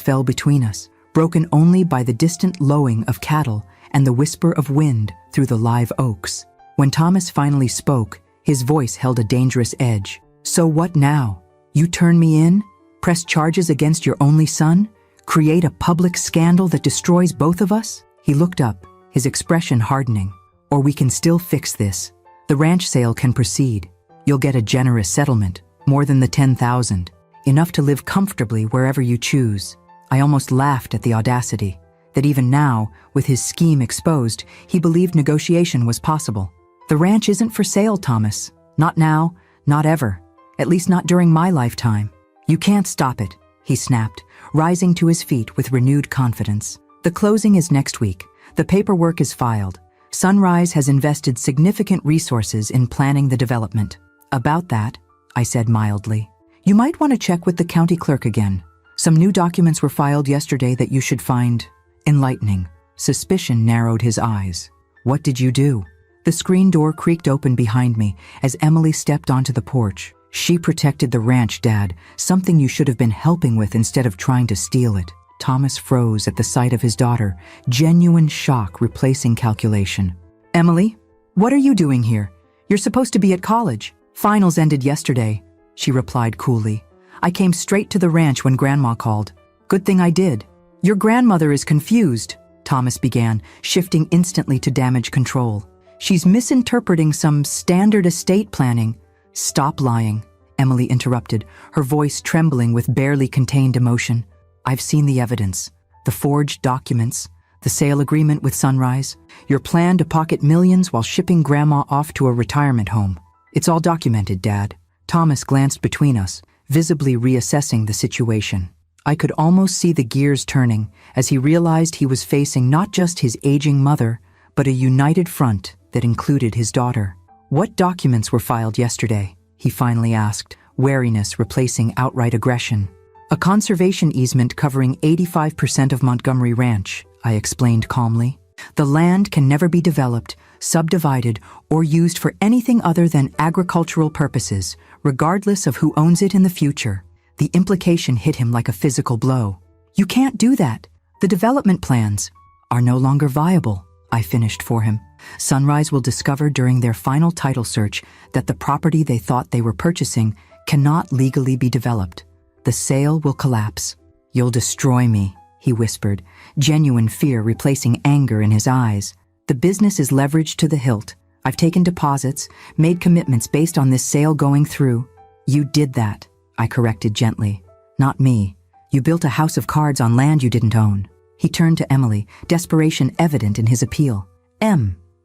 Speaker 1: fell between us, broken only by the distant lowing of cattle and the whisper of wind through the live oaks. When Thomas finally spoke, his voice held a dangerous edge. "So what now? You turn me in? Press charges against your only son? Create a public scandal that destroys both of us?" He looked up, his expression hardening. "Or we can still fix this. The ranch sale can proceed. You'll get a generous settlement, more than the $10,000. enough to live comfortably wherever you choose. I almost laughed at the audacity, that even now, with his scheme exposed, he believed negotiation was possible. The ranch isn't for sale, Thomas. Not now, not ever. At least not during my lifetime. You can't stop it, he snapped, rising to his feet with renewed confidence. The closing is next week. The paperwork is filed. Sunrise has invested significant resources in planning the development. About that, I said mildly, you might want to check with the county clerk again. Some new documents were filed yesterday that you should find enlightening. Suspicion narrowed his eyes. What did you do? The screen door creaked open behind me as Emily stepped onto the porch. She protected the ranch, Dad, something you should have been helping with instead of trying to steal it. Thomas froze at the sight of his daughter, genuine shock replacing calculation. Emily, what are you doing here? You're supposed to be at college. Finals ended yesterday, she replied coolly. I came straight to the ranch when Grandma called. Good thing I did. Your grandmother is confused, Thomas began, shifting instantly to damage control. She's misinterpreting some standard estate planning. Stop lying, Emily interrupted, her voice trembling with barely contained emotion. I've seen the evidence, the forged documents, the sale agreement with Sunrise, your plan to pocket millions while shipping Grandma off to a retirement home. It's all documented, Dad. Thomas glanced between us, visibly reassessing the situation. I could almost see the gears turning as he realized he was facing not just his aging mother, but a united front that included his daughter. What documents were filed yesterday? He finally asked, wariness replacing outright aggression. A conservation easement covering 85% of Montgomery Ranch, I explained calmly. The land can never be developed, subdivided, or used for anything other than agricultural purposes, regardless of who owns it in the future. The implication hit him like a physical blow. You can't do that. The development plans are no longer viable, I finished for him. Sunrise will discover during their final title search that the property they thought they were purchasing cannot legally be developed. The sale will collapse. You'll destroy me, he whispered, genuine fear replacing anger in his eyes. The business is leveraged to the hilt. I've taken deposits, made commitments based on this sale going through. You did that, I corrected gently. Not me. You built a house of cards on land you didn't own. He turned to Emily, desperation evident in his appeal.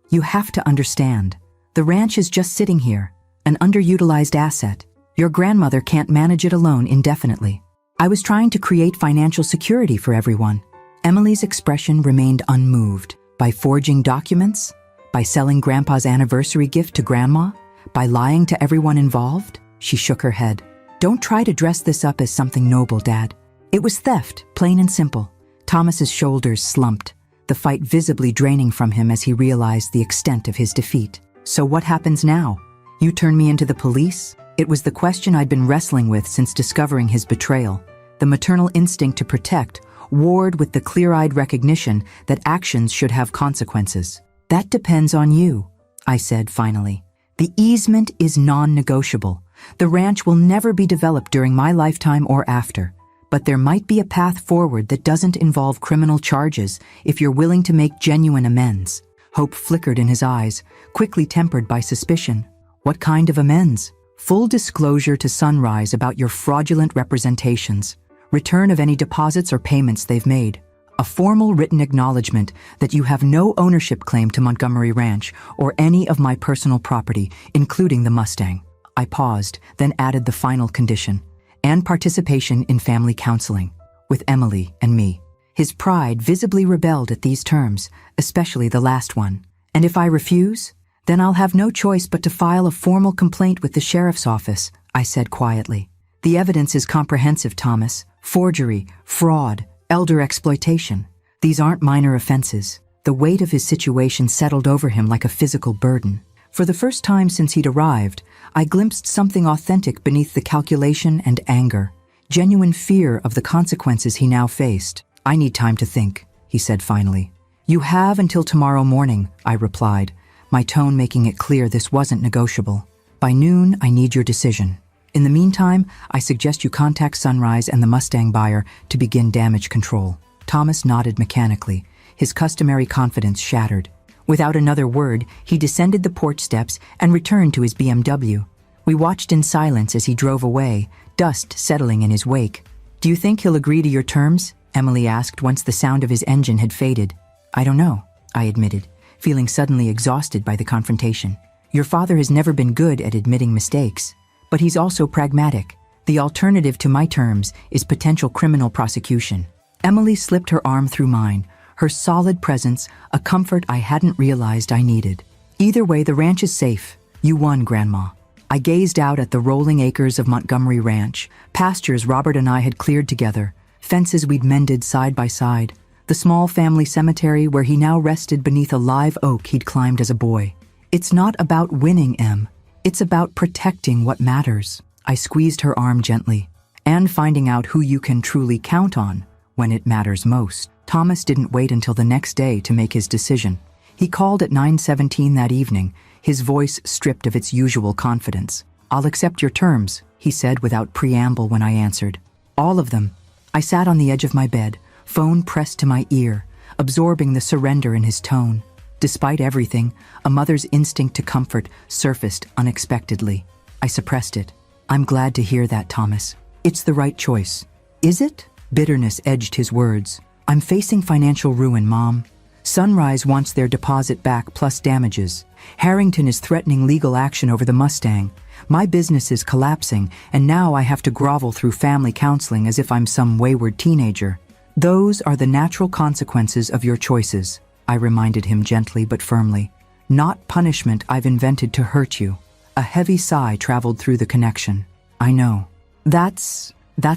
Speaker 1: You have to understand. The ranch is just sitting here, an underutilized asset. Your grandmother can't manage it alone indefinitely. I was trying to create financial security for everyone. Emily's expression remained unmoved. By forging documents? By selling Grandpa's anniversary gift to Grandma? By lying to everyone involved? She shook her head. Don't try to dress this up as something noble, Dad. It was theft, plain and simple. Thomas's shoulders slumped, the fight visibly draining from him as he realized the extent of his defeat. So what happens now? You turn me into the police? It was the question I'd been wrestling with since discovering his betrayal. The maternal instinct to protect warred with the clear-eyed recognition that actions should have consequences. That depends on you, I said finally. The easement is non-negotiable. The ranch will never be developed during my lifetime or after. But there might be a path forward that doesn't involve criminal charges if you're willing to make genuine amends. Hope flickered in his eyes, quickly tempered by suspicion. What kind of amends? Full disclosure to Sunrise about your fraudulent representations, return of any deposits or payments they've made, a formal written acknowledgement that you have no ownership claim to Montgomery Ranch or any of my personal property, including the Mustang. I paused, then added the final condition, and participation in family counseling, with Emily and me. His pride visibly rebelled at these terms, especially the last one. And if I refuse? Then I'll have no choice but to file a formal complaint with the sheriff's office, I said quietly. The evidence is comprehensive, Thomas. Forgery, fraud, elder exploitation. These aren't minor offenses. The weight of his situation settled over him like a physical burden. For the first time since he'd arrived, I glimpsed something authentic beneath the calculation and anger. Genuine fear of the consequences he now faced. I need time to think, he said finally. You have until tomorrow morning, I replied, my tone making it clear this wasn't negotiable. By noon, I need your decision. In the meantime, I suggest you contact Sunrise and the Mustang buyer to begin damage control. Thomas nodded mechanically, his customary confidence shattered. Without another word, he descended the porch steps and returned to his BMW. We watched in silence as he drove away, dust settling in his wake. "Do you think he'll agree to your terms?" Emily asked once the sound of his engine had faded. "I don't know," I admitted, feeling suddenly exhausted by the confrontation. "Your father has never been good at admitting mistakes, but he's also pragmatic. The alternative to my terms is potential criminal prosecution." Emily slipped her arm through mine, her solid presence a comfort I hadn't realized I needed. "Either way, the ranch is safe. You won, Grandma." I gazed out at the rolling acres of Montgomery Ranch, pastures Robert and I had cleared together, fences we'd mended side by side, the small family cemetery where he now rested beneath a live oak he'd climbed as a boy. "It's not about winning, Em. It's about protecting what matters." I squeezed her arm gently. "And finding out who you can truly count on when it matters most." Thomas didn't wait until the next day to make his decision. He called at 9:17 that evening, his voice stripped of its usual confidence. "I'll accept your terms," he said without preamble when I answered. "All of them." I sat on the edge of my bed, phone pressed to my ear, absorbing the surrender in his tone. Despite everything, a mother's instinct to comfort surfaced unexpectedly. I suppressed it. "I'm glad to hear that, Thomas. It's the right choice." "Is it?" Bitterness edged his words. "I'm facing financial ruin, Mom. Sunrise wants their deposit back plus damages. Harrington is threatening legal action over the Mustang. My business is collapsing, and now I have to grovel through family counseling as if I'm some wayward teenager. Those are the natural consequences of your choices," I reminded him gently but firmly. "Not punishment I've invented to hurt you." A heavy sigh traveled through the connection. "I know. That's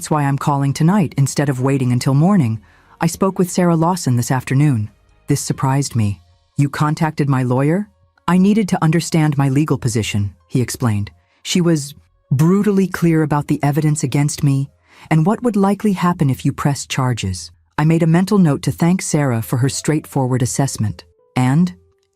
Speaker 1: why I'm calling tonight instead of waiting until morning. I spoke with Sarah Lawson this afternoon." This surprised me. "You contacted my lawyer?" "I needed to understand my legal position," he explained. "She was brutally clear about the evidence against me and what would likely happen if you pressed charges. I made a mental note to thank Sarah for her straightforward assessment. And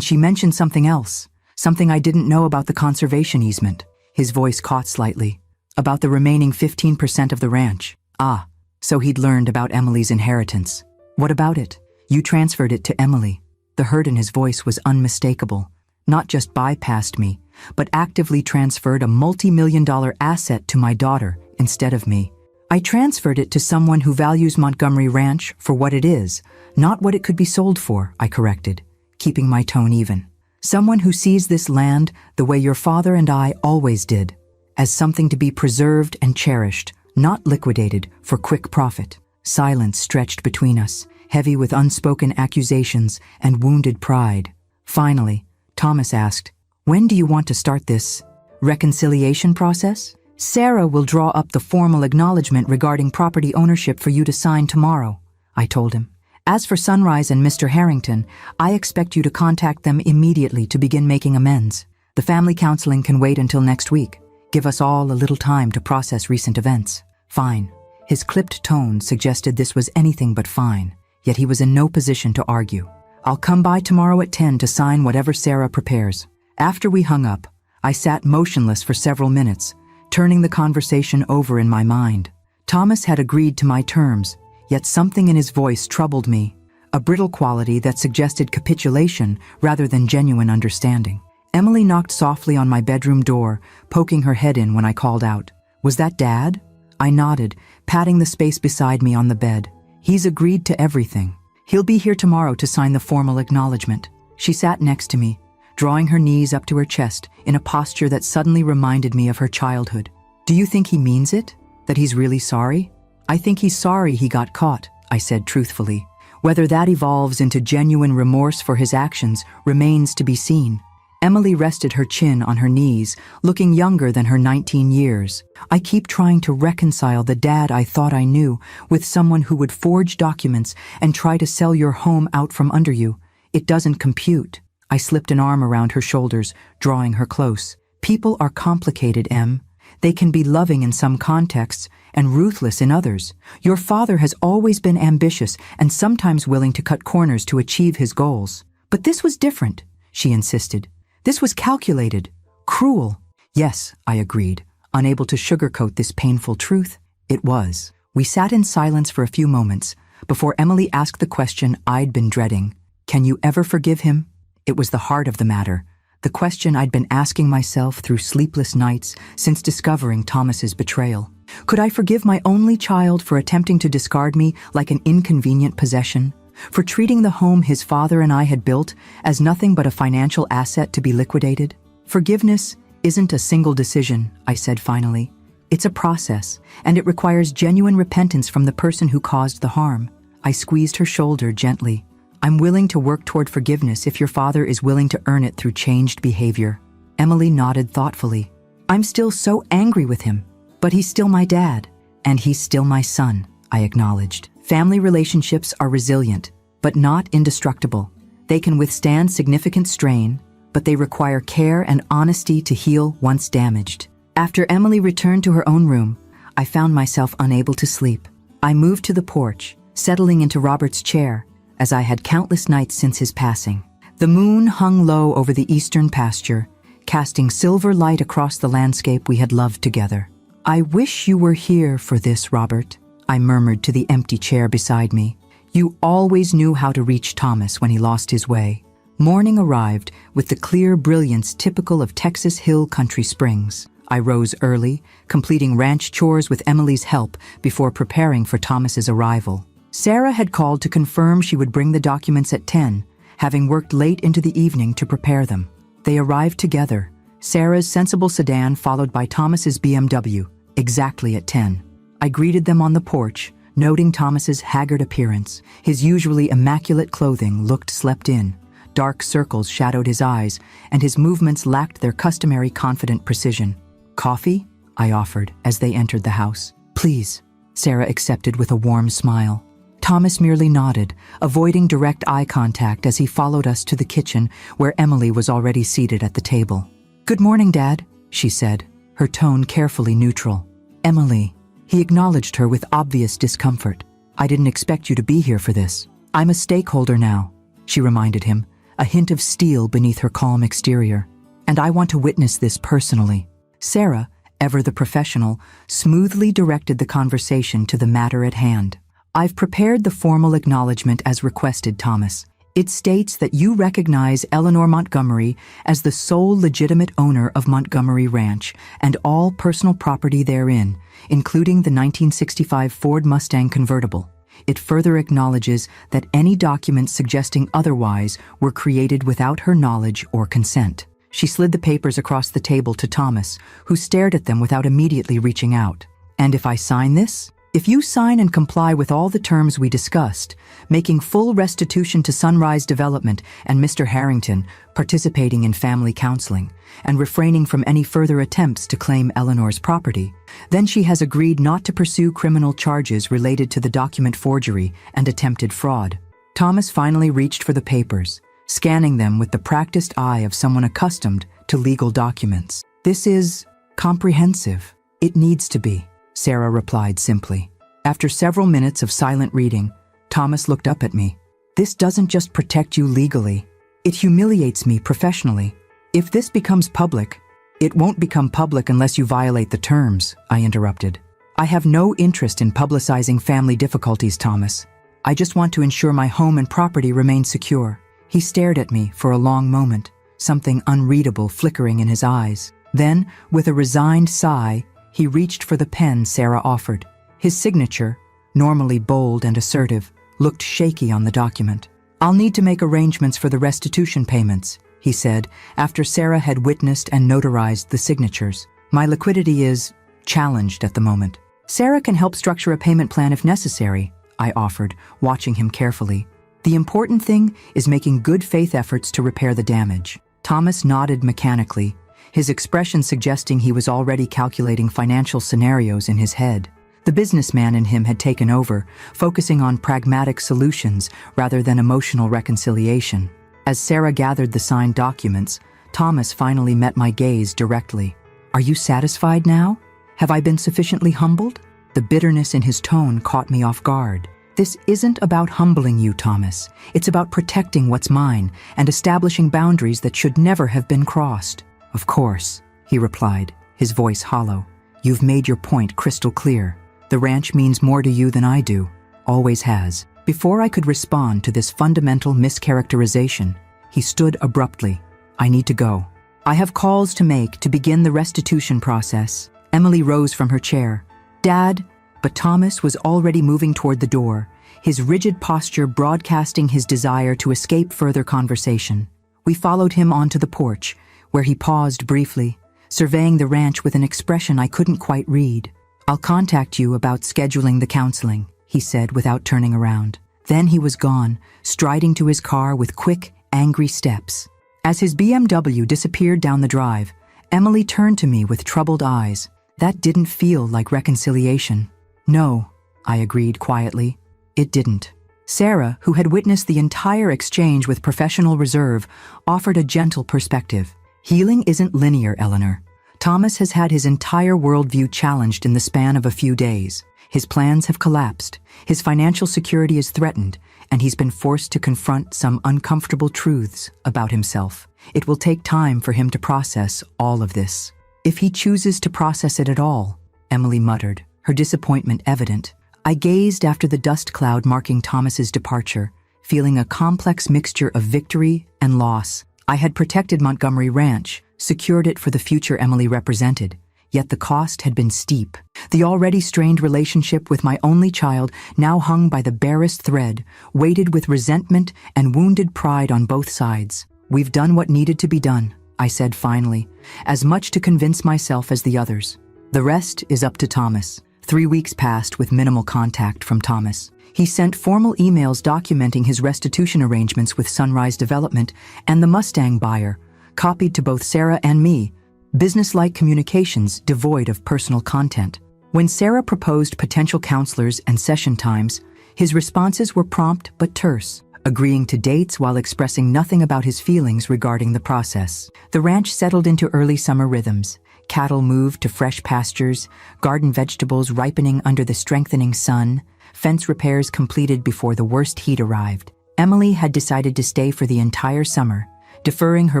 Speaker 1: she mentioned something else, something I didn't know about the conservation easement." His voice caught slightly. "About the remaining 15% of the ranch." "Ah, so he'd learned about Emily's inheritance. What about it?" "You transferred it to Emily." The hurt in his voice was unmistakable. "Not just bypassed me, but actively transferred a multi-million-dollar asset to my daughter instead of me. I transferred it to someone who values Montgomery Ranch for what it is, not what it could be sold for," I corrected, keeping my tone even. "Someone who sees this land the way your father and I always did, as something to be preserved and cherished, not liquidated for quick profit." Silence stretched between us, heavy with unspoken accusations and wounded pride. Finally, Thomas asked, "When do you want to start this reconciliation process?" "Sarah will draw up the formal acknowledgement regarding property ownership for you to sign tomorrow," I told him. "As for Sunrise and Mr. Harrington, I expect you to contact them immediately to begin making amends. The family counseling can wait until next week. Give us all a little time to process recent events." "Fine." His clipped tone suggested this was anything but fine, yet he was in no position to argue. "I'll come by tomorrow at 10 to sign whatever Sarah prepares." After we hung up, I sat motionless for several minutes, turning the conversation over in my mind. Thomas had agreed to my terms, yet something in his voice troubled me, a brittle quality that suggested capitulation rather than genuine understanding. Emily knocked softly on my bedroom door, poking her head in when I called out. "Was that Dad?" I nodded, patting the space beside me on the bed. "He's agreed to everything. He'll be here tomorrow to sign the formal acknowledgement." She sat next to me, drawing her knees up to her chest in a posture that suddenly reminded me of her childhood. "Do you think he means it? That he's really sorry?" "I think he's sorry he got caught," I said truthfully. "Whether that evolves into genuine remorse for his actions remains to be seen." Emily rested her chin on her knees, looking younger than her 19 years. "I keep trying to reconcile the Dad I thought I knew with someone who would forge documents and try to sell your home out from under you. It doesn't compute." I slipped an arm around her shoulders, drawing her close. "People are complicated, Em. They can be loving in some contexts and ruthless in others. Your father has always been ambitious and sometimes willing to cut corners to achieve his goals. But this was different," she insisted. "This was calculated, cruel." "Yes," I agreed, unable to sugarcoat this painful truth. It was. We sat in silence for a few moments before Emily asked the question I'd been dreading. "Can you ever forgive him?" It was the heart of the matter, the question I'd been asking myself through sleepless nights since discovering Thomas's betrayal. Could I forgive my only child for attempting to discard me like an inconvenient possession? For treating the home his father and I had built as nothing but a financial asset to be liquidated? Forgiveness isn't a single decision, I said finally. It's a process, and it requires genuine repentance from the person who caused the harm. I squeezed her shoulder gently. I'm willing to work toward forgiveness if your father is willing to earn it through changed behavior. Emily nodded thoughtfully. I'm still so angry with him, but he's still my dad, and he's still my son, I acknowledged. Family relationships are resilient, but not indestructible. They can withstand significant strain, but they require care and honesty to heal once damaged. After Emily returned to her own room, I found myself unable to sleep. I moved to the porch, settling into Robert's chair, as I had countless nights since his passing. The moon hung low over the eastern pasture, casting silver light across the landscape we had loved together. I wish you were here for this, Robert, I murmured to the empty chair beside me. You always knew how to reach Thomas when he lost his way. Morning arrived with the clear brilliance typical of Texas Hill Country Springs. I rose early, completing ranch chores with Emily's help before preparing for Thomas's arrival. Sarah had called to confirm she would bring the documents at 10, having worked late into the evening to prepare them. They arrived together, Sarah's sensible sedan followed by Thomas's BMW, exactly at 10. I greeted them on the porch, noting Thomas's haggard appearance. His usually immaculate clothing looked slept in. Dark circles shadowed his eyes, and his movements lacked their customary confident precision. Coffee? I offered as they entered the house. Please, Sarah accepted with a warm smile. Thomas merely nodded, avoiding direct eye contact as he followed us to the kitchen where Emily was already seated at the table. Good morning, Dad, she said, her tone carefully neutral. Emily. He acknowledged her with obvious discomfort. I didn't expect you to be here for this. I'm a stakeholder now, she reminded him, a hint of steel beneath her calm exterior. And I want to witness this personally. Sarah, ever the professional, smoothly directed the conversation to the matter at hand. I've prepared the formal acknowledgement as requested, Thomas. It states that you recognize Eleanor Montgomery as the sole legitimate owner of Montgomery Ranch and all personal property therein, including the 1965 Ford Mustang convertible. It further acknowledges that any documents suggesting otherwise were created without her knowledge or consent. She slid the papers across the table to Thomas, who stared at them without immediately reaching out. And if I sign this? If you sign and comply with all the terms we discussed, making full restitution to Sunrise Development and Mr. Harrington, participating in family counseling, and refraining from any further attempts to claim Eleanor's property, then she has agreed not to pursue criminal charges related to the document forgery and attempted fraud. Thomas finally reached for the papers, scanning them with the practiced eye of someone accustomed to legal documents. This is comprehensive. It needs to be, Sarah replied simply. After several minutes of silent reading, Thomas looked up at me. This doesn't just protect you legally. It humiliates me professionally. If this becomes public, it won't become public unless you violate the terms, I interrupted. I have no interest in publicizing family difficulties, Thomas. I just want to ensure my home and property remain secure. He stared at me for a long moment, something unreadable flickering in his eyes. Then, with a resigned sigh, he reached for the pen Sarah offered. His signature, normally bold and assertive, looked shaky on the document. I'll need to make arrangements for the restitution payments, he said, after Sarah had witnessed and notarized the signatures. My liquidity is challenged at the moment. Sarah can help structure a payment plan if necessary, I offered, watching him carefully. The important thing is making good faith efforts to repair the damage. Thomas nodded mechanically, his expression suggesting he was already calculating financial scenarios in his head. The businessman in him had taken over, focusing on pragmatic solutions rather than emotional reconciliation. As Sarah gathered the signed documents, Thomas finally met my gaze directly. Are you satisfied now? Have I been sufficiently humbled? The bitterness in his tone caught me off guard. This isn't about humbling you, Thomas. It's about protecting what's mine and establishing boundaries that should never have been crossed. Of course, he replied, his voice hollow. You've made your point crystal clear. The ranch means more to you than I do. Always has. Before I could respond to this fundamental mischaracterization, he stood abruptly. I need to go. I have calls to make to begin the restitution process. Emily rose from her chair. "Dad," but Thomas was already moving toward the door, his rigid posture broadcasting his desire to escape further conversation. We followed him onto the porch, where he paused briefly, surveying the ranch with an expression I couldn't quite read. "I'll contact you about scheduling the counseling," he said without turning around. Then he was gone, striding to his car with quick, angry steps. As his BMW disappeared down the drive, Emily turned to me with troubled eyes. "That didn't feel like reconciliation." "No," I agreed quietly. "It didn't." Sarah, who had witnessed the entire exchange with professional reserve, offered a gentle perspective. "Healing isn't linear, Eleanor. Thomas has had his entire worldview challenged in the span of a few days. His plans have collapsed, his financial security is threatened, and he's been forced to confront some uncomfortable truths about himself. It will take time for him to process all of this. If he chooses to process it at all," Emily muttered, her disappointment evident. I gazed after the dust cloud marking Thomas's departure, feeling a complex mixture of victory and loss. I had protected Montgomery Ranch, secured it for the future Emily represented, yet the cost had been steep. The already strained relationship with my only child now hung by the barest thread, weighted with resentment and wounded pride on both sides. "We've done what needed to be done," I said finally, as much to convince myself as the others. "The rest is up to Thomas." 3 weeks passed with minimal contact from Thomas. He sent formal emails documenting his restitution arrangements with Sunrise Development and the Mustang buyer, copied to both Sarah and me, business-like communications devoid of personal content. When Sarah proposed potential counselors and session times, his responses were prompt but terse, agreeing to dates while expressing nothing about his feelings regarding the process. The ranch settled into early summer rhythms. Cattle moved to fresh pastures, garden vegetables ripening under the strengthening sun, fence repairs completed before the worst heat arrived. Emily had decided to stay for the entire summer, deferring her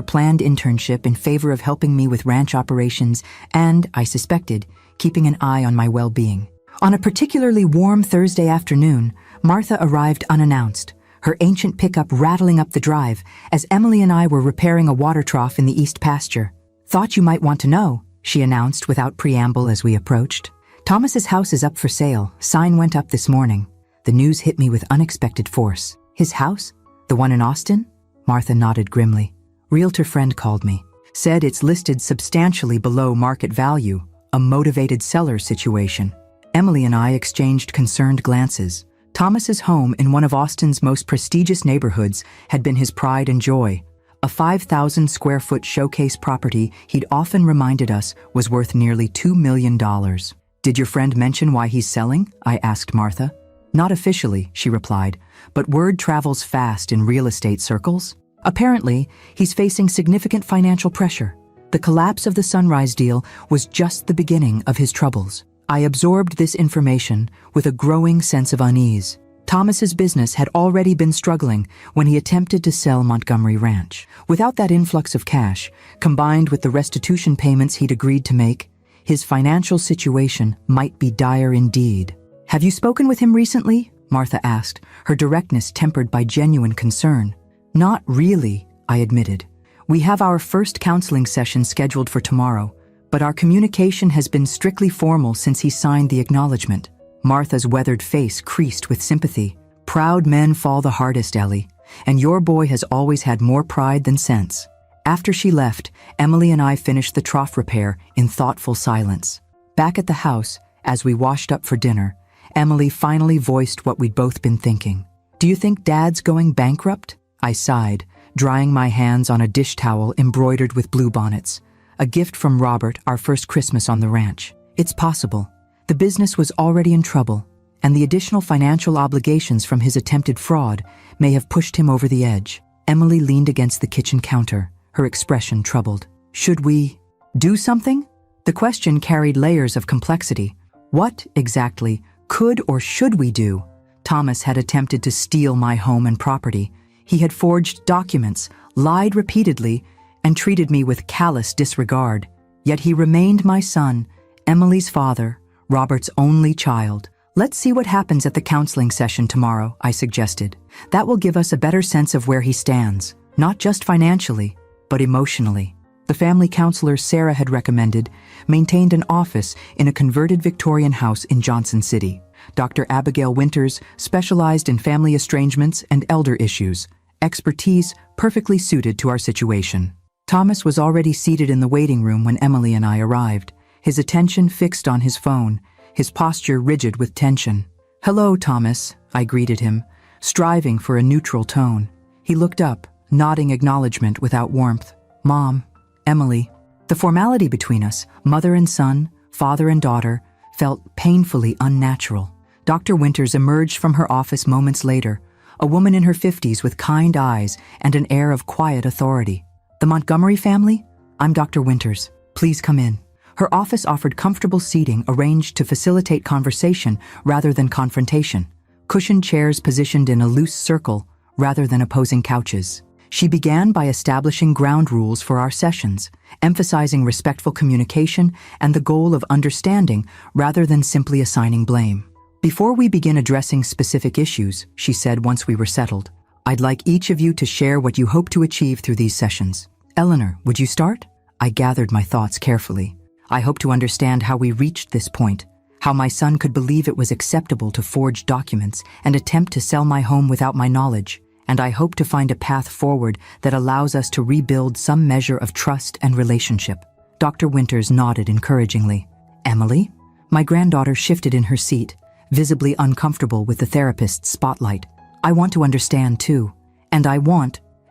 Speaker 1: planned internship in favor of helping me with ranch operations and, I suspected, keeping an eye on my well-being. On a particularly warm Thursday afternoon, Martha arrived unannounced, her ancient pickup rattling up the drive as Emily and I were repairing a water trough in the east pasture. "Thought you might want to know," she announced without preamble as we approached. "Thomas's house is up for sale. Sign went up this morning." The news hit me with unexpected force. "His house? The one in Austin?" Martha nodded grimly. "Realtor friend called me. Said it's listed substantially below market value, a motivated seller situation." Emily and I exchanged concerned glances. Thomas's home in one of Austin's most prestigious neighborhoods had been his pride and joy. A 5,000 square foot showcase property he'd often reminded us was worth nearly $2 million. "Did your friend mention why he's selling?" I asked Martha. "Not officially," she replied, "but word travels fast in real estate circles. Apparently, he's facing significant financial pressure. The collapse of the Sunrise deal was just the beginning of his troubles." I absorbed this information with a growing sense of unease. Thomas's business had already been struggling when he attempted to sell Montgomery Ranch. Without that influx of cash, combined with the restitution payments he'd agreed to make, his financial situation might be dire indeed. "Have you spoken with him recently?" Martha asked, her directness tempered by genuine concern. "Not really," I admitted. "We have our first counseling session scheduled for tomorrow, but our communication has been strictly formal since he signed the acknowledgement." Martha's weathered face creased with sympathy. "Proud men fall the hardest, Ellie, and your boy has always had more pride than sense." After she left, Emily and I finished the trough repair in thoughtful silence. Back at the house, as we washed up for dinner, Emily finally voiced what we'd both been thinking. "Do you think Dad's going bankrupt?" I sighed, drying my hands on a dish towel embroidered with bluebonnets, a gift from Robert our first Christmas on the ranch. "It's possible. The business was already in trouble, and the additional financial obligations from his attempted fraud may have pushed him over the edge." Emily leaned against the kitchen counter, her expression troubled. "Should we do something?" The question carried layers of complexity. What, exactly, could or should we do? Thomas had attempted to steal my home and property. He had forged documents, lied repeatedly, and treated me with callous disregard. Yet he remained my son, Emily's father, Robert's only child. "Let's see what happens at the counseling session tomorrow," I suggested. "That will give us a better sense of where he stands, not just financially, but emotionally." The family counselor Sarah had recommended maintained an office in a converted Victorian house in Johnson City. Dr. Abigail Winters specialized in family estrangements and elder issues, expertise perfectly suited to our situation. Thomas was already seated in the waiting room when Emily and I arrived, his attention fixed on his phone, his posture rigid with tension. "Hello, Thomas," I greeted him, striving for a neutral tone. He looked up, nodding acknowledgement without warmth. "Mom, Emily." The formality between us, mother and son, father and daughter, felt painfully unnatural. Dr. Winters emerged from her office moments later, a woman in her 50s with kind eyes and an air of quiet authority. "The Montgomery family? I'm Dr. Winters. Please come in." Her office offered comfortable seating arranged to facilitate conversation rather than confrontation, cushioned chairs positioned in a loose circle rather than opposing couches. She began by establishing ground rules for our sessions, emphasizing respectful communication and the goal of understanding rather than simply assigning blame. "Before we begin addressing specific issues," she said once we were settled, "I'd like each of you to share what you hope to achieve through these sessions. Eleanor, would you start?" I gathered my thoughts carefully. I hope to understand how we reached this point, how my son could believe it was acceptable to forge documents and attempt to sell my home without my knowledge, and I hope to find a path forward that allows us to rebuild some measure of trust and relationship. Dr. Winters nodded encouragingly. "Emily?" My granddaughter shifted in her seat, visibly uncomfortable with the therapist's spotlight. "I want to understand too. And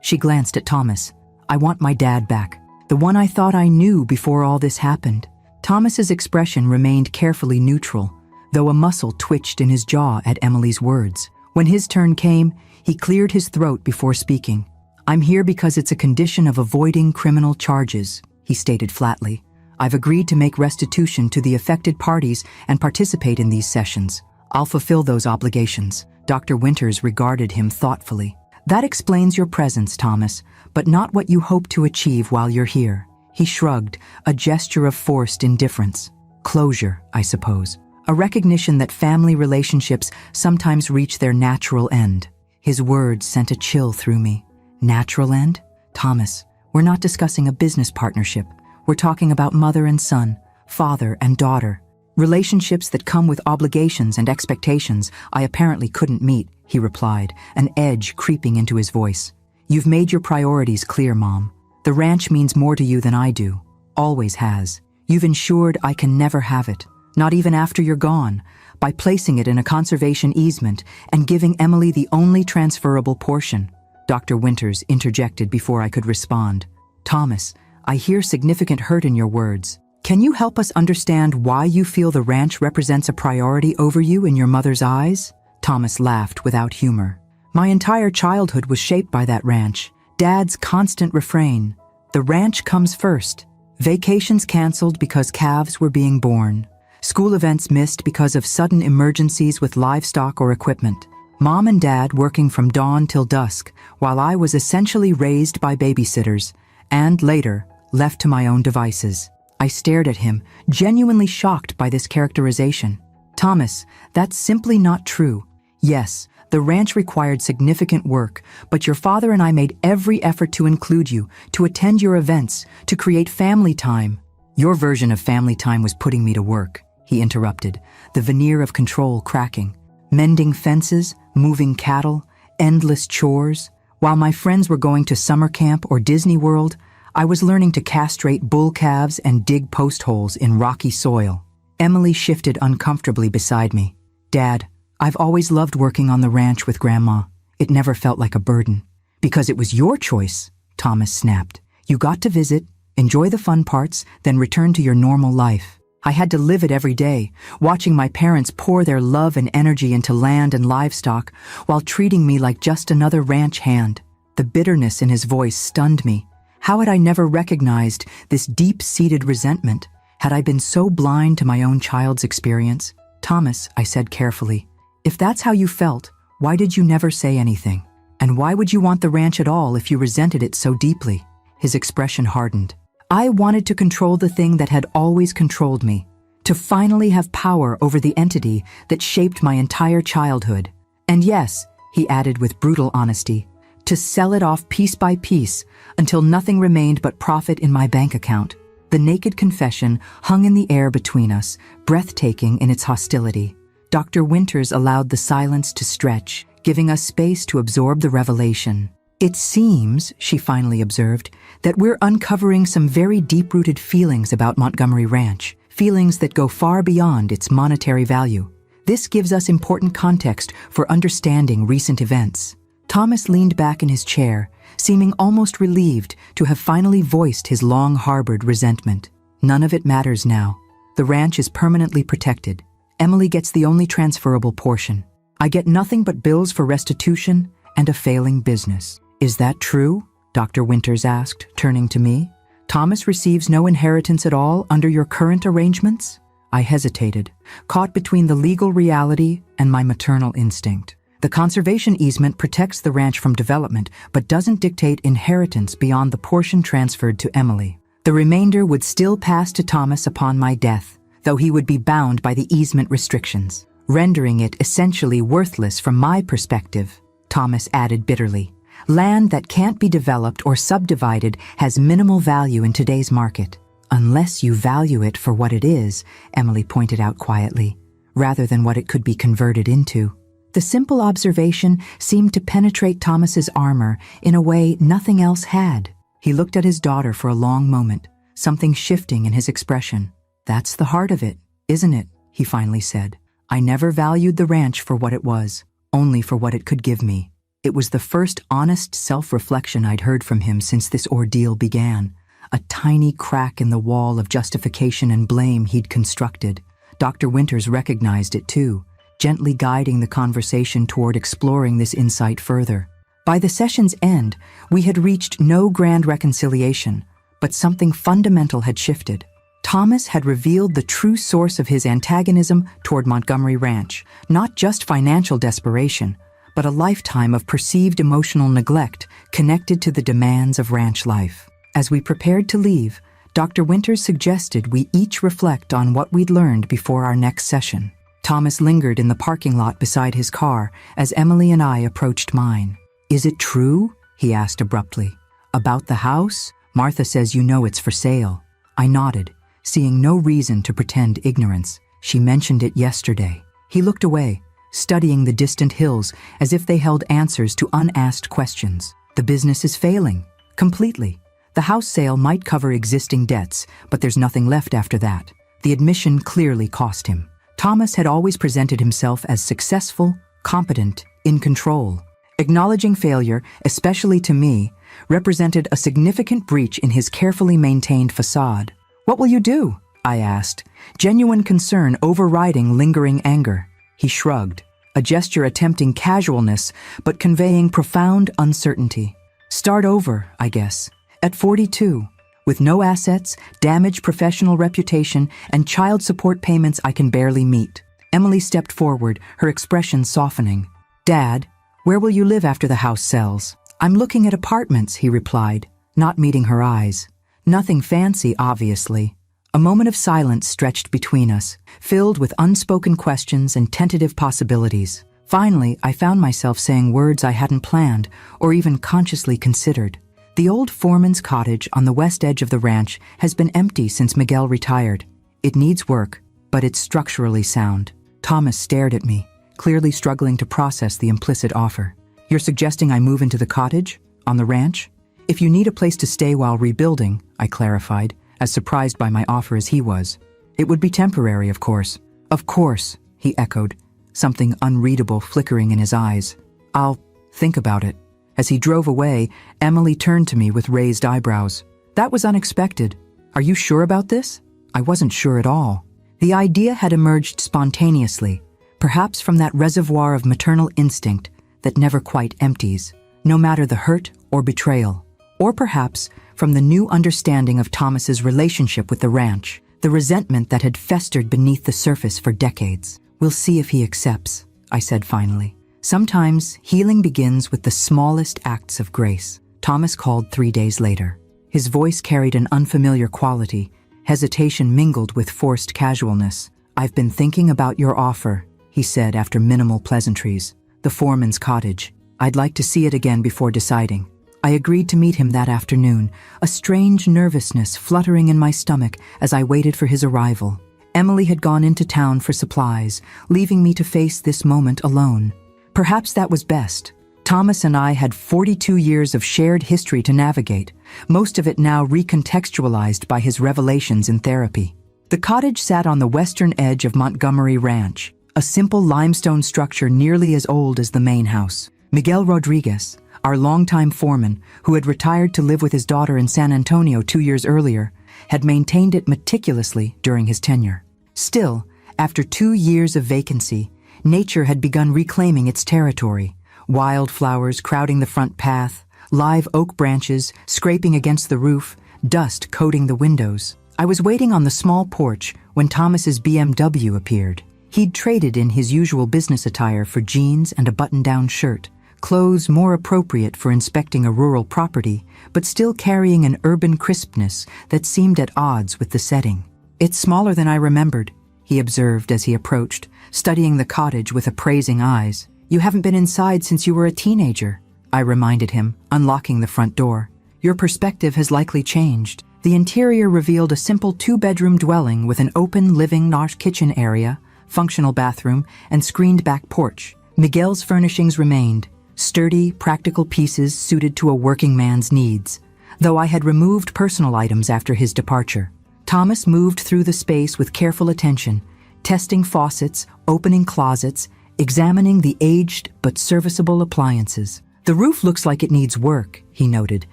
Speaker 1: she glanced at Thomas, "I want my dad back. The one I thought I knew before all this happened." Thomas's expression remained carefully neutral, though a muscle twitched in his jaw at Emily's words. When his turn came, he cleared his throat before speaking. "I'm here because it's a condition of avoiding criminal charges," he stated flatly. "I've agreed to make restitution to the affected parties and participate in these sessions. I'll fulfill those obligations." Dr. Winters regarded him thoughtfully. "That explains your presence, Thomas, but not what you hope to achieve while you're here." He shrugged, a gesture of forced indifference. "Closure, I suppose. A recognition that family relationships sometimes reach their natural end." His words sent a chill through me. Natural end? Thomas, we're not discussing a business partnership. We're talking about mother and son, father and daughter. Relationships that come with obligations and expectations I apparently couldn't meet, he replied, an edge creeping into his voice. "You've made your priorities clear, Mom. The ranch means more to you than I do. Always has. You've ensured I can never have it, not even after you're gone, by placing it in a conservation easement and giving Emily the only transferable portion." Dr. Winters interjected before I could respond. "Thomas, I hear significant hurt in your words. Can you help us understand why you feel the ranch represents a priority over you in your mother's eyes?" Thomas laughed without humor. "My entire childhood was shaped by that ranch. Dad's constant refrain, 'The ranch comes first.' Vacations canceled because calves were being born. School events missed because of sudden emergencies with livestock or equipment. Mom and Dad working from dawn till dusk, while I was essentially raised by babysitters, and later, left to my own devices." I stared at him, genuinely shocked by this characterization. "Thomas, that's simply not true. Yes, the ranch required significant work, but your father and I made every effort to include you, to attend your events, to create family time." "Your version of family time was putting me to work," he interrupted, the veneer of control cracking. "Mending fences, moving cattle, endless chores. While my friends were going to summer camp or Disney World, I was learning to castrate bull calves and dig post holes in rocky soil." Emily shifted uncomfortably beside me. "Dad, I've always loved working on the ranch with Grandma. It never felt like a burden." "Because it was your choice," Thomas snapped. "You got to visit, enjoy the fun parts, then return to your normal life. I had to live it every day, watching my parents pour their love and energy into land and livestock while treating me like just another ranch hand." The bitterness in his voice stunned me. How had I never recognized this deep-seated resentment? Had I been so blind to my own child's experience? "Thomas," I said carefully, "if that's how you felt, why did you never say anything? And why would you want the ranch at all if you resented it so deeply?" His expression hardened. "I wanted to control the thing that had always controlled me, to finally have power over the entity that shaped my entire childhood. And yes," he added with brutal honesty, to sell it off piece by piece until nothing remained but profit in my bank account. The naked confession hung in the air between us, breathtaking in its hostility. Dr. Winters allowed the silence to stretch, giving us space to absorb the revelation. "It seems," she finally observed, "that we're uncovering some very deep-rooted feelings about Montgomery Ranch, feelings that go far beyond its monetary value. This gives us important context for understanding recent events." Thomas leaned back in his chair, seeming almost relieved to have finally voiced his long-harbored resentment. "None of it matters now. The ranch is permanently protected. Emily gets the only transferable portion. I get nothing but bills for restitution and a failing business." "Is that true?" Dr. Winters asked, turning to me. "Thomas receives no inheritance at all under your current arrangements?" I hesitated, caught between the legal reality and my maternal instinct. "The conservation easement protects the ranch from development, but doesn't dictate inheritance beyond the portion transferred to Emily. The remainder would still pass to Thomas upon my death, though he would be bound by the easement restrictions, rendering it essentially worthless from my perspective," Thomas added bitterly. "Land that can't be developed or subdivided has minimal value in today's market. Unless you value it for what it is," Emily pointed out quietly, "rather than what it could be converted into." The simple observation seemed to penetrate Thomas's armor in a way nothing else had. He looked at his daughter for a long moment, something shifting in his expression. "That's the heart of it, isn't it?" he finally said. "I never valued the ranch for what it was, only for what it could give me." It was the first honest self-reflection I'd heard from him since this ordeal began, a tiny crack in the wall of justification and blame he'd constructed. Dr. Winters recognized it too, gently guiding the conversation toward exploring this insight further. By the session's end, we had reached no grand reconciliation, but something fundamental had shifted. Thomas had revealed the true source of his antagonism toward Montgomery Ranch, not just financial desperation, but a lifetime of perceived emotional neglect connected to the demands of ranch life. As we prepared to leave, Dr. Winters suggested we each reflect on what we'd learned before our next session. Thomas lingered in the parking lot beside his car as Emily and I approached mine. "Is it true?" he asked abruptly. "About the house? Martha says you know it's for sale." I nodded, seeing no reason to pretend ignorance. "She mentioned it yesterday." He looked away, studying the distant hills as if they held answers to unasked questions. "The business is failing. Completely. The house sale might cover existing debts, but there's nothing left after that." The admission clearly cost him. Thomas had always presented himself as successful, competent, in control. Acknowledging failure, especially to me, represented a significant breach in his carefully maintained facade. "What will you do?" I asked, genuine concern overriding lingering anger. He shrugged, a gesture attempting casualness but conveying profound uncertainty. "Start over, I guess. At 42, with no assets, damaged professional reputation, and child support payments I can barely meet." Emily stepped forward, her expression softening. "Dad, where will you live after the house sells?" "I'm looking at apartments," he replied, not meeting her eyes. "Nothing fancy, obviously." A moment of silence stretched between us, filled with unspoken questions and tentative possibilities. Finally, I found myself saying words I hadn't planned or even consciously considered. "The old foreman's cottage on the west edge of the ranch has been empty since Miguel retired. It needs work, but it's structurally sound." Thomas stared at me, clearly struggling to process the implicit offer. "You're suggesting I move into the cottage? On the ranch?" "If you need a place to stay while rebuilding," I clarified, as surprised by my offer as he was. "It would be temporary, of course." "Of course," he echoed, something unreadable flickering in his eyes. "I'll think about it." As he drove away, Emily turned to me with raised eyebrows. "That was unexpected. Are you sure about this?" I wasn't sure at all. The idea had emerged spontaneously, perhaps from that reservoir of maternal instinct that never quite empties, no matter the hurt or betrayal. Or perhaps from the new understanding of Thomas's relationship with the ranch, the resentment that had festered beneath the surface for decades. "We'll see if he accepts," I said finally. Sometimes healing begins with the smallest acts of grace. Thomas called 3 days later. His voice carried an unfamiliar quality, hesitation mingled with forced casualness. "I've been thinking about your offer," he said after minimal pleasantries. "The foreman's cottage. I'd like to see it again before deciding. I agreed to meet him that afternoon, a strange nervousness fluttering in my stomach as I waited for his arrival. Emily had gone into town for supplies, leaving me to face this moment alone. Perhaps that was best. Thomas and I had 42 years of shared history to navigate, most of it now recontextualized by his revelations in therapy. The cottage sat on the western edge of Montgomery Ranch, a simple limestone structure nearly as old as the main house. Miguel Rodriguez, our longtime foreman, who had retired to live with his daughter in San Antonio 2 years earlier, had maintained it meticulously during his tenure. Still, after 2 years of vacancy, nature had begun reclaiming its territory. Wildflowers crowding the front path, live oak branches scraping against the roof, dust coating the windows. I was waiting on the small porch when Thomas's BMW appeared. He'd traded in his usual business attire for jeans and a button-down shirt, clothes more appropriate for inspecting a rural property, but still carrying an urban crispness that seemed at odds with the setting. "It's smaller than I remembered," he observed as he approached, studying the cottage with appraising eyes. "You haven't been inside since you were a teenager," I reminded him, unlocking the front door. "Your perspective has likely changed." The interior revealed a simple 2-bedroom dwelling with an open living/kitchen area, functional bathroom, and screened back porch. Miguel's furnishings remained, sturdy, practical pieces suited to a working man's needs, though I had removed personal items after his departure. Thomas moved through the space with careful attention, testing faucets, opening closets, examining the aged but serviceable appliances. "The roof looks like it needs work," he noted,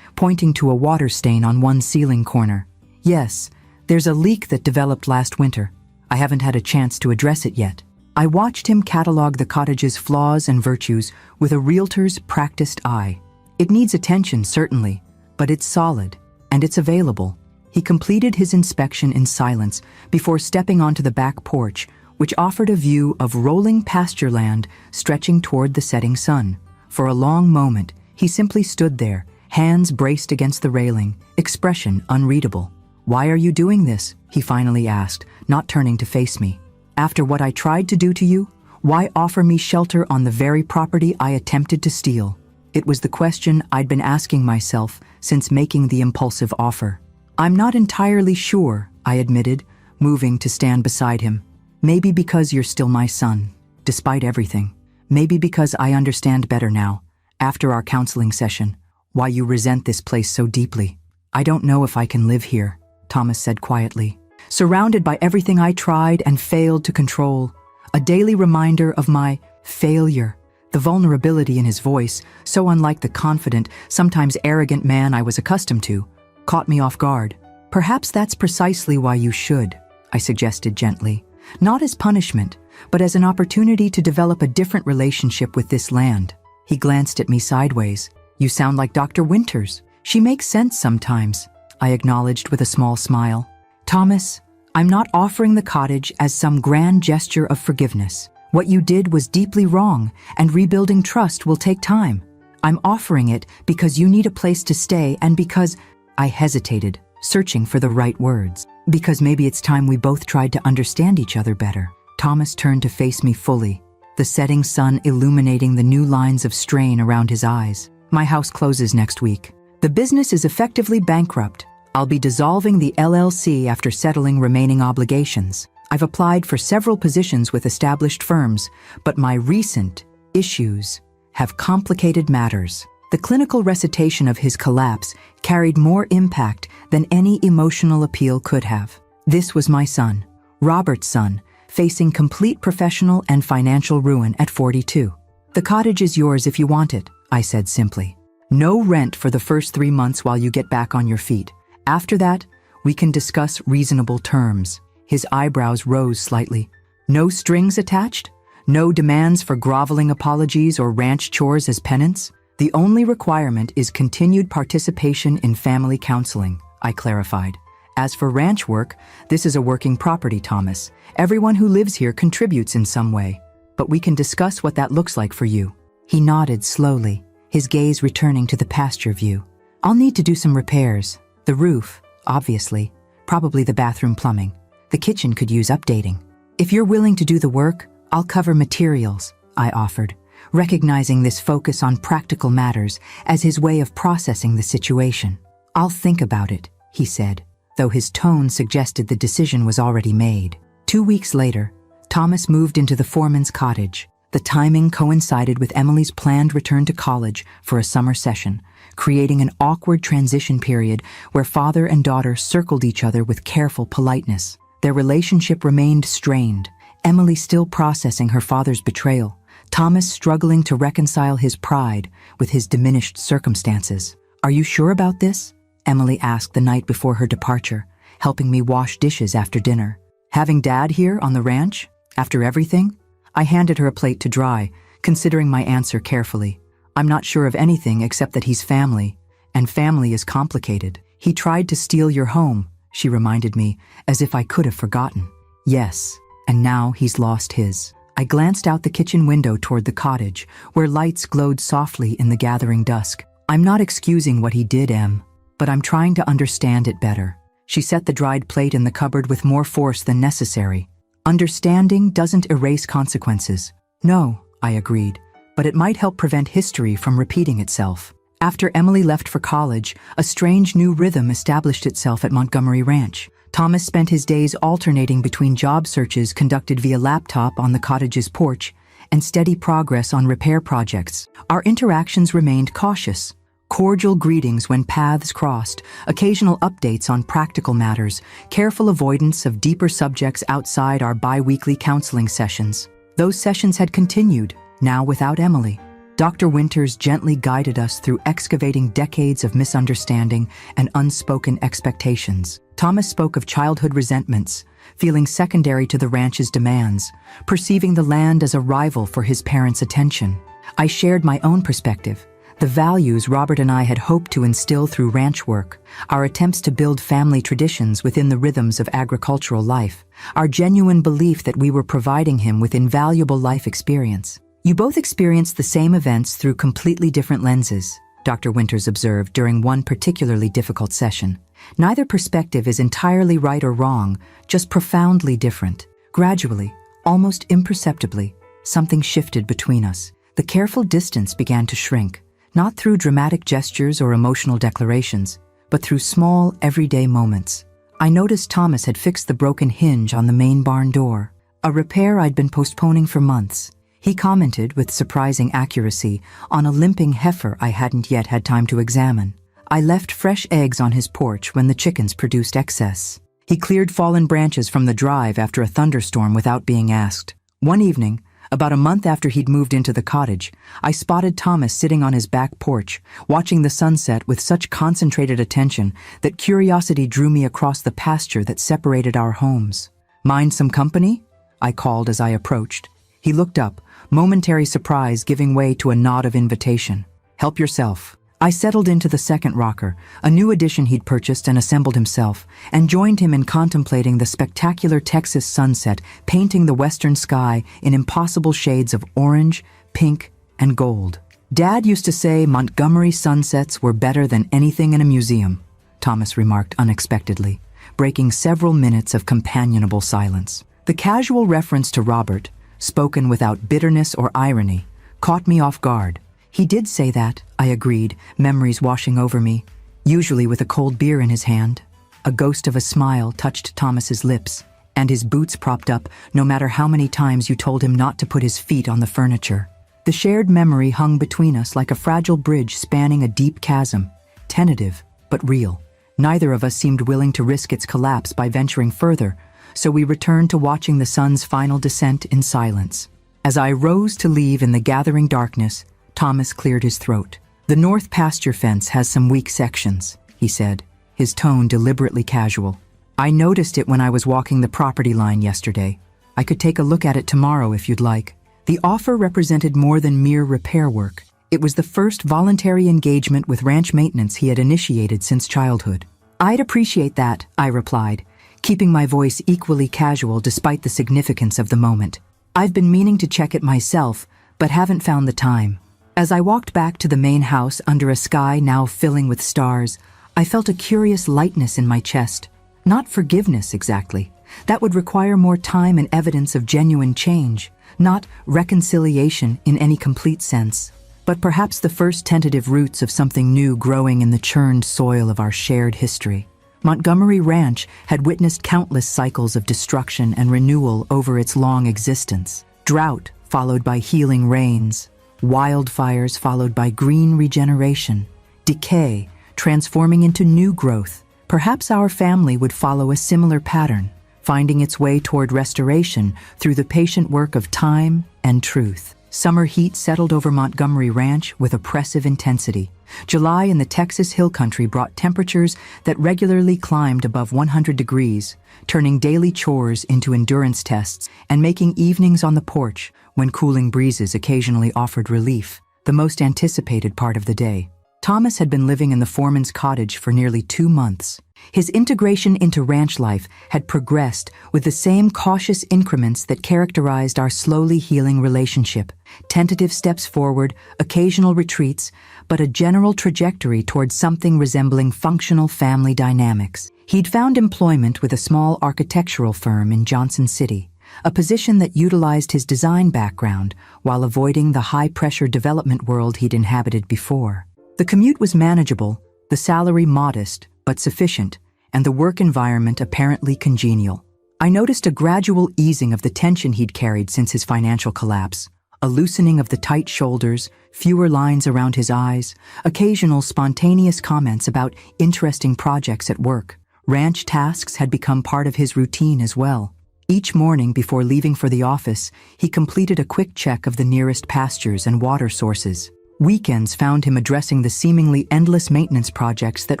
Speaker 1: pointing to a water stain on one ceiling corner. "Yes, there's a leak that developed last winter. I haven't had a chance to address it yet." I watched him catalog the cottage's flaws and virtues with a realtor's practiced eye. "It needs attention, certainly, but it's solid, and it's available." He completed his inspection in silence before stepping onto the back porch, which offered a view of rolling pasture land stretching toward the setting sun. For a long moment, he simply stood there, hands braced against the railing, expression unreadable. "Why are you doing this?" he finally asked, not turning to face me. "After what I tried to do to you, why offer me shelter on the very property I attempted to steal?" It was the question I'd been asking myself since making the impulsive offer. "I'm not entirely sure," I admitted, moving to stand beside him. "Maybe because you're still my son, despite everything. Maybe because I understand better now, after our counseling session, why you resent this place so deeply." "I don't know if I can live here," Thomas said quietly. "Surrounded by everything I tried and failed to control, a daily reminder of my failure." The vulnerability in his voice, so unlike the confident, sometimes arrogant man I was accustomed to, caught me off guard. "Perhaps that's precisely why you should," I suggested gently. "Not as punishment, but as an opportunity to develop a different relationship with this land." He glanced at me sideways. "You sound like Dr. Winters." "She makes sense sometimes," I acknowledged with a small smile. "Thomas, I'm not offering the cottage as some grand gesture of forgiveness. What you did was deeply wrong, and rebuilding trust will take time. I'm offering it because you need a place to stay and because—" I hesitated, searching for the right words. "Because maybe it's time we both tried to understand each other better." Thomas turned to face me fully, the setting sun illuminating the new lines of strain around his eyes. "My house closes next week. The business is effectively bankrupt. I'll be dissolving the LLC after settling remaining obligations. I've applied for several positions with established firms, but my recent issues have complicated matters." The clinical recitation of his collapse carried more impact than any emotional appeal could have. This was my son, Robert's son, facing complete professional and financial ruin at 42. "The cottage is yours if you want it," I said simply. "No rent for the first 3 months while you get back on your feet. After that, we can discuss reasonable terms." His eyebrows rose slightly. "No strings attached? No demands for groveling apologies or ranch chores as penance? The only requirement is continued participation in family counseling," I clarified. "As for ranch work, this is a working property, Thomas. Everyone who lives here contributes in some way, but we can discuss what that looks like for you." He nodded slowly, his gaze returning to the pasture view. "I'll need to do some repairs. The roof, obviously, probably the bathroom plumbing. The kitchen could use updating. If you're willing to do the work, I'll cover materials," I offered, recognizing this focus on practical matters as his way of processing the situation. "I'll think about it," he said, though his tone suggested the decision was already made. 2 weeks later, Thomas moved into the foreman's cottage. The timing coincided with Emily's planned return to college for a summer session, creating an awkward transition period where father and daughter circled each other with careful politeness. Their relationship remained strained, Emily still processing her father's betrayal, Thomas struggling to reconcile his pride with his diminished circumstances. "Are you sure about this?" Emily asked the night before her departure, helping me wash dishes after dinner. "Having Dad here on the ranch? After everything?" I handed her a plate to dry, considering my answer carefully. "I'm not sure of anything except that he's family, and family is complicated. He tried to steal your home," she reminded me, as if I could have forgotten. "Yes, and now he's lost his." I glanced out the kitchen window toward the cottage, where lights glowed softly in the gathering dusk. "I'm not excusing what he did, Em, but I'm trying to understand it better." She set the dried plate in the cupboard with more force than necessary. "Understanding doesn't erase consequences." "No," I agreed, "but it might help prevent history from repeating itself." After Emily left for college, a strange new rhythm established itself at Montgomery Ranch. Thomas spent his days alternating between job searches conducted via laptop on the cottage's porch and steady progress on repair projects. Our interactions remained cautious. Cordial greetings when paths crossed, occasional updates on practical matters, careful avoidance of deeper subjects outside our bi-weekly counseling sessions. Those sessions had continued, now without Emily. Dr. Winters gently guided us through excavating decades of misunderstanding and unspoken expectations. Thomas spoke of childhood resentments, feeling secondary to the ranch's demands, perceiving the land as a rival for his parents' attention. I shared my own perspective, the values Robert and I had hoped to instill through ranch work, our attempts to build family traditions within the rhythms of agricultural life, our genuine belief that we were providing him with invaluable life experience. "You both experienced the same events through completely different lenses," Dr. Winters observed during one particularly difficult session. "Neither perspective is entirely right or wrong, just profoundly different." Gradually, almost imperceptibly, something shifted between us. The careful distance began to shrink, not through dramatic gestures or emotional declarations, but through small, everyday moments. I noticed Thomas had fixed the broken hinge on the main barn door, a repair I'd been postponing for months. He commented with surprising accuracy on a limping heifer I hadn't yet had time to examine. I left fresh eggs on his porch when the chickens produced excess. He cleared fallen branches from the drive after a thunderstorm without being asked. One evening, about a month after he'd moved into the cottage, I spotted Thomas sitting on his back porch, watching the sunset with such concentrated attention that curiosity drew me across the pasture that separated our homes. "Mind some company?" I called as I approached. He looked up, momentary surprise giving way to a nod of invitation. "Help yourself." I settled into the second rocker, a new addition he'd purchased and assembled himself, and joined him in contemplating the spectacular Texas sunset painting the western sky in impossible shades of orange, pink, and gold. "Dad used to say Montgomery sunsets were better than anything in a museum," Thomas remarked unexpectedly, breaking several minutes of companionable silence. The casual reference to Robert, spoken without bitterness or irony, caught me off guard. "He did say that," I agreed, memories washing over me, usually with a cold beer in his hand. A ghost of a smile touched Thomas's lips, and his boots propped up no matter how many times you told him not to put his feet on the furniture. The shared memory hung between us like a fragile bridge spanning a deep chasm, tentative but real. Neither of us seemed willing to risk its collapse by venturing further, so we returned to watching the sun's final descent in silence. As I rose to leave in the gathering darkness, Thomas cleared his throat. "The north pasture fence has some weak sections," he said, his tone deliberately casual. "I noticed it when I was walking the property line yesterday. I could take a look at it tomorrow if you'd like." The offer represented more than mere repair work. It was the first voluntary engagement with ranch maintenance he had initiated since childhood. "I'd appreciate that," I replied, keeping my voice equally casual despite the significance of the moment. "I've been meaning to check it myself, but haven't found the time." As I walked back to the main house under a sky now filling with stars, I felt a curious lightness in my chest. Not forgiveness exactly. That would require more time and evidence of genuine change. Not reconciliation in any complete sense, but perhaps the first tentative roots of something new growing in the churned soil of our shared history. Montgomery Ranch had witnessed countless cycles of destruction and renewal over its long existence. Drought followed by healing rains, wildfires followed by green regeneration, decay transforming into new growth. Perhaps our family would follow a similar pattern, finding its way toward restoration through the patient work of time and truth. Summer heat settled over Montgomery Ranch with oppressive intensity. July in the Texas Hill Country brought temperatures that regularly climbed above 100 degrees, turning daily chores into endurance tests and making evenings on the porch, when cooling breezes occasionally offered relief, the most anticipated part of the day. Thomas had been living in the foreman's cottage for nearly 2 months. His integration into ranch life had progressed with the same cautious increments that characterized our slowly healing relationship. Tentative steps forward, occasional retreats, but a general trajectory towards something resembling functional family dynamics. He'd found employment with a small architectural firm in Johnson City, a position that utilized his design background while avoiding the high-pressure development world he'd inhabited before. The commute was manageable, the salary modest but sufficient, and the work environment apparently congenial. I noticed a gradual easing of the tension he'd carried since his financial collapse, a loosening of the tight shoulders, fewer lines around his eyes, occasional spontaneous comments about interesting projects at work. Ranch tasks had become part of his routine as well. Each morning before leaving for the office, he completed a quick check of the nearest pastures and water sources. Weekends found him addressing the seemingly endless maintenance projects that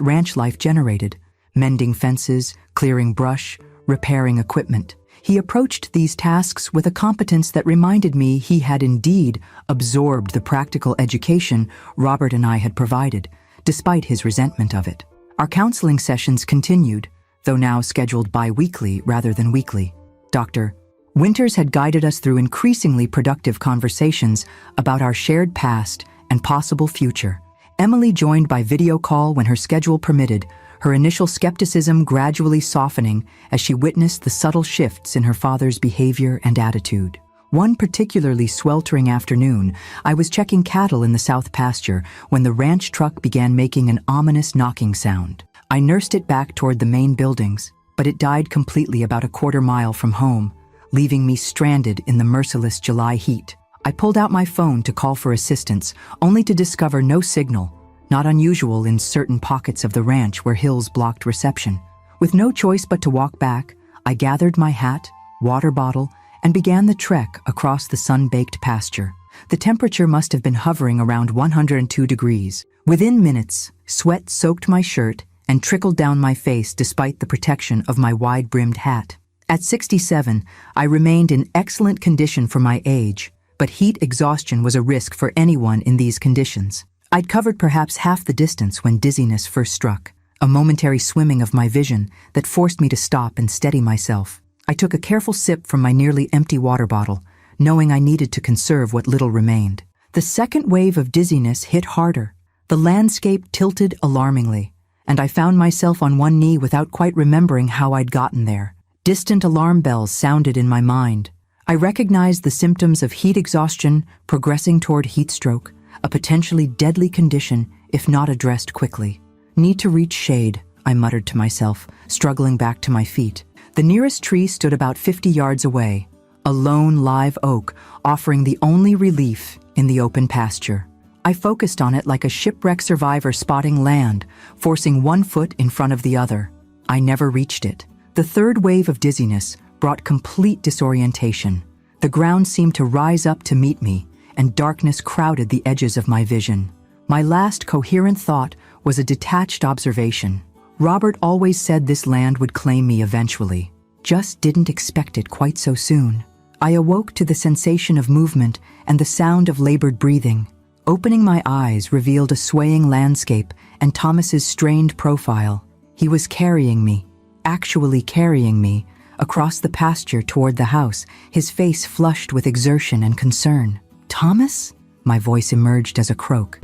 Speaker 1: ranch life generated, mending fences, clearing brush, repairing equipment. He approached these tasks with a competence that reminded me he had indeed absorbed the practical education Robert and I had provided, despite his resentment of it. Our counseling sessions continued, though now scheduled bi-weekly rather than weekly. Dr. Winters had guided us through increasingly productive conversations about our shared past and possible future. Emily joined by video call when her schedule permitted, her initial skepticism gradually softening as she witnessed the subtle shifts in her father's behavior and attitude. One particularly sweltering afternoon, I was checking cattle in the south pasture when the ranch truck began making an ominous knocking sound. I nursed it back toward the main buildings, but it died completely about a quarter mile from home, leaving me stranded in the merciless July heat. I pulled out my phone to call for assistance, only to discover no signal, not unusual in certain pockets of the ranch where hills blocked reception. With no choice but to walk back, I gathered my hat, water bottle, and began the trek across the sun-baked pasture. The temperature must have been hovering around 102 degrees. Within minutes, sweat soaked my shirt and trickled down my face despite the protection of my wide-brimmed hat. At 67, I remained in excellent condition for my age, but heat exhaustion was a risk for anyone in these conditions. I'd covered perhaps half the distance when dizziness first struck, a momentary swimming of my vision that forced me to stop and steady myself. I took a careful sip from my nearly empty water bottle, knowing I needed to conserve what little remained. The second wave of dizziness hit harder. The landscape tilted alarmingly, and I found myself on one knee without quite remembering how I'd gotten there. Distant alarm bells sounded in my mind. I recognized the symptoms of heat exhaustion progressing toward heat stroke, a potentially deadly condition if not addressed quickly. Need to reach shade, I muttered to myself, struggling back to my feet. The nearest tree stood about 50 yards away, a lone live oak offering the only relief in the open pasture. I focused on it like a shipwreck survivor spotting land, forcing one foot in front of the other. I never reached it. The third wave of dizziness brought complete disorientation. The ground seemed to rise up to meet me, and darkness crowded the edges of my vision. My last coherent thought was a detached observation. Robert always said this land would claim me eventually. Just didn't expect it quite so soon. I awoke to the sensation of movement and the sound of labored breathing. Opening my eyes revealed a swaying landscape and Thomas's strained profile. He was carrying me, actually carrying me, across the pasture toward the house, his face flushed with exertion and concern. "Thomas?" My voice emerged as a croak.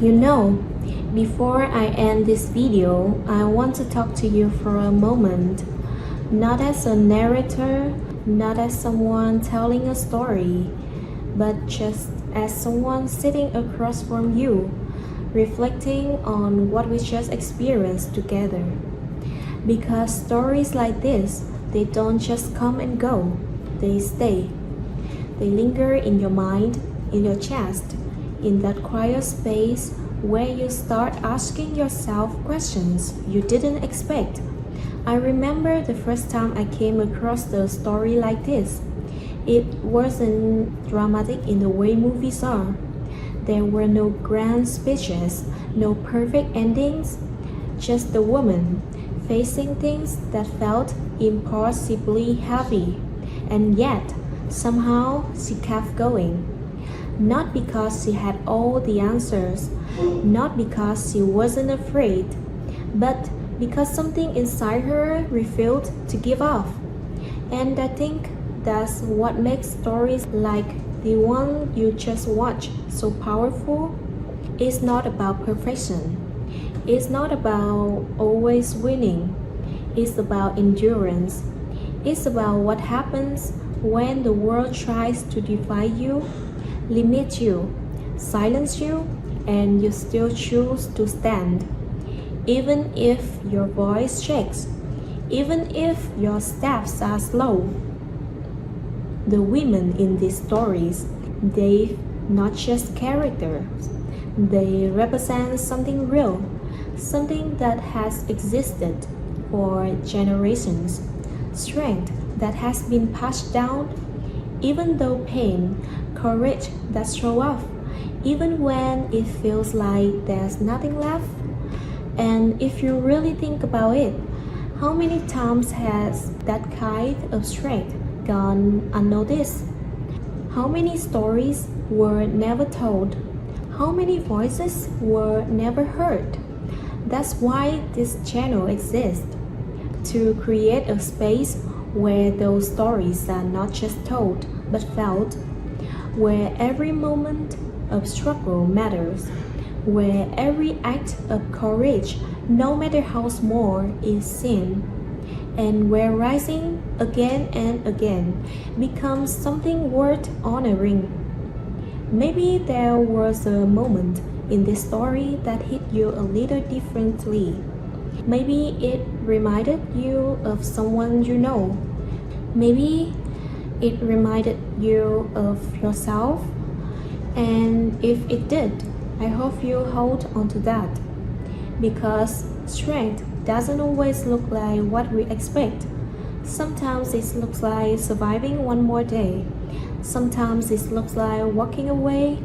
Speaker 2: You know, before I end this video, I want to talk to you for a moment. Not as a narrator, not as someone telling a story, but just as someone sitting across from you, reflecting on what we just experienced together. Because stories like this, they don't just come and go, they stay. They linger in your mind, in your chest, in that quiet space where you start asking yourself questions you didn't expect. I remember the first time I came across a story like this. It wasn't dramatic in the way movies are. There were no grand speeches, no perfect endings, just the woman facing things that felt impossibly heavy. And yet, somehow, she kept going. Not because she had all the answers, not because she wasn't afraid, but because something inside her refused to give up. And I think that's what makes stories like the one you just watched so powerful. It's not about perfection. It's not about always winning. It's about endurance. It's about what happens when the world tries to defy you, limit you, silence you, and you still choose to stand. Even if your voice shakes, even if your steps are slow. The women in these stories, they not just characters, they represent something real, something that has existed for generations, strength that has been passed down, even though pain, courage that show up, even when it feels like there's nothing left. And if you really think about it, how many times has that kind of strength gone unnoticed? How many stories were never told? How many voices were never heard? That's why this channel exists, to create a space where those stories are not just told but felt, where every moment of struggle matters, where every act of courage, no matter how small, is seen, and where rising again and again becomes something worth honoring. Maybe there was a moment in this story that hit you a little differently. Maybe it reminded you of someone you know. Maybe it reminded you of yourself. And if it did, I hope you hold on to that. Because strength doesn't always look like what we expect. Sometimes it looks like surviving one more day. Sometimes it looks like walking away.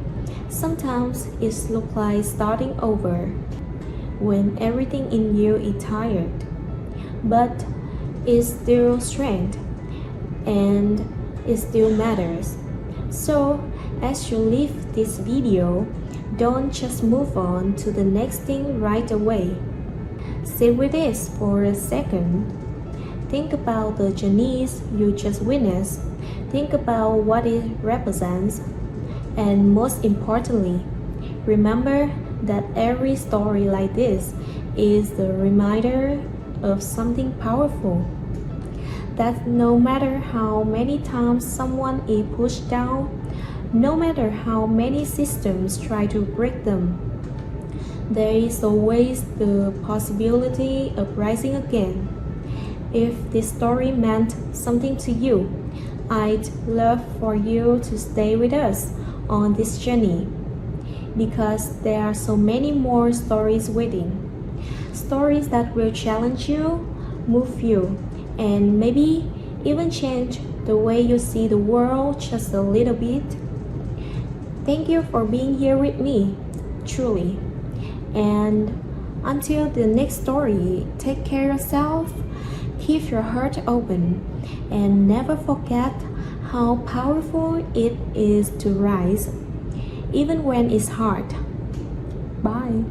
Speaker 2: Sometimes it looks like starting over when everything in you is tired. But it's still strength and it still matters. So as you leave this video, don't just move on to the next thing right away. Sit with this for a second. Think about the journeys you just witnessed. Think about what it represents. And most importantly, remember that every story like this is the reminder of something powerful. That no matter how many times someone is pushed down, no matter how many systems try to break them, there is always the possibility of rising again. If this story meant something to you, I'd love for you to stay with us on this journey, because there are so many more stories waiting. Stories that will challenge you, move you, and maybe even change the way you see the world just a little bit. Thank you for being here with me, truly. And until the next story, take care of yourself, keep your heart open, and never forget how powerful it is to rise, even when it's hard. Bye.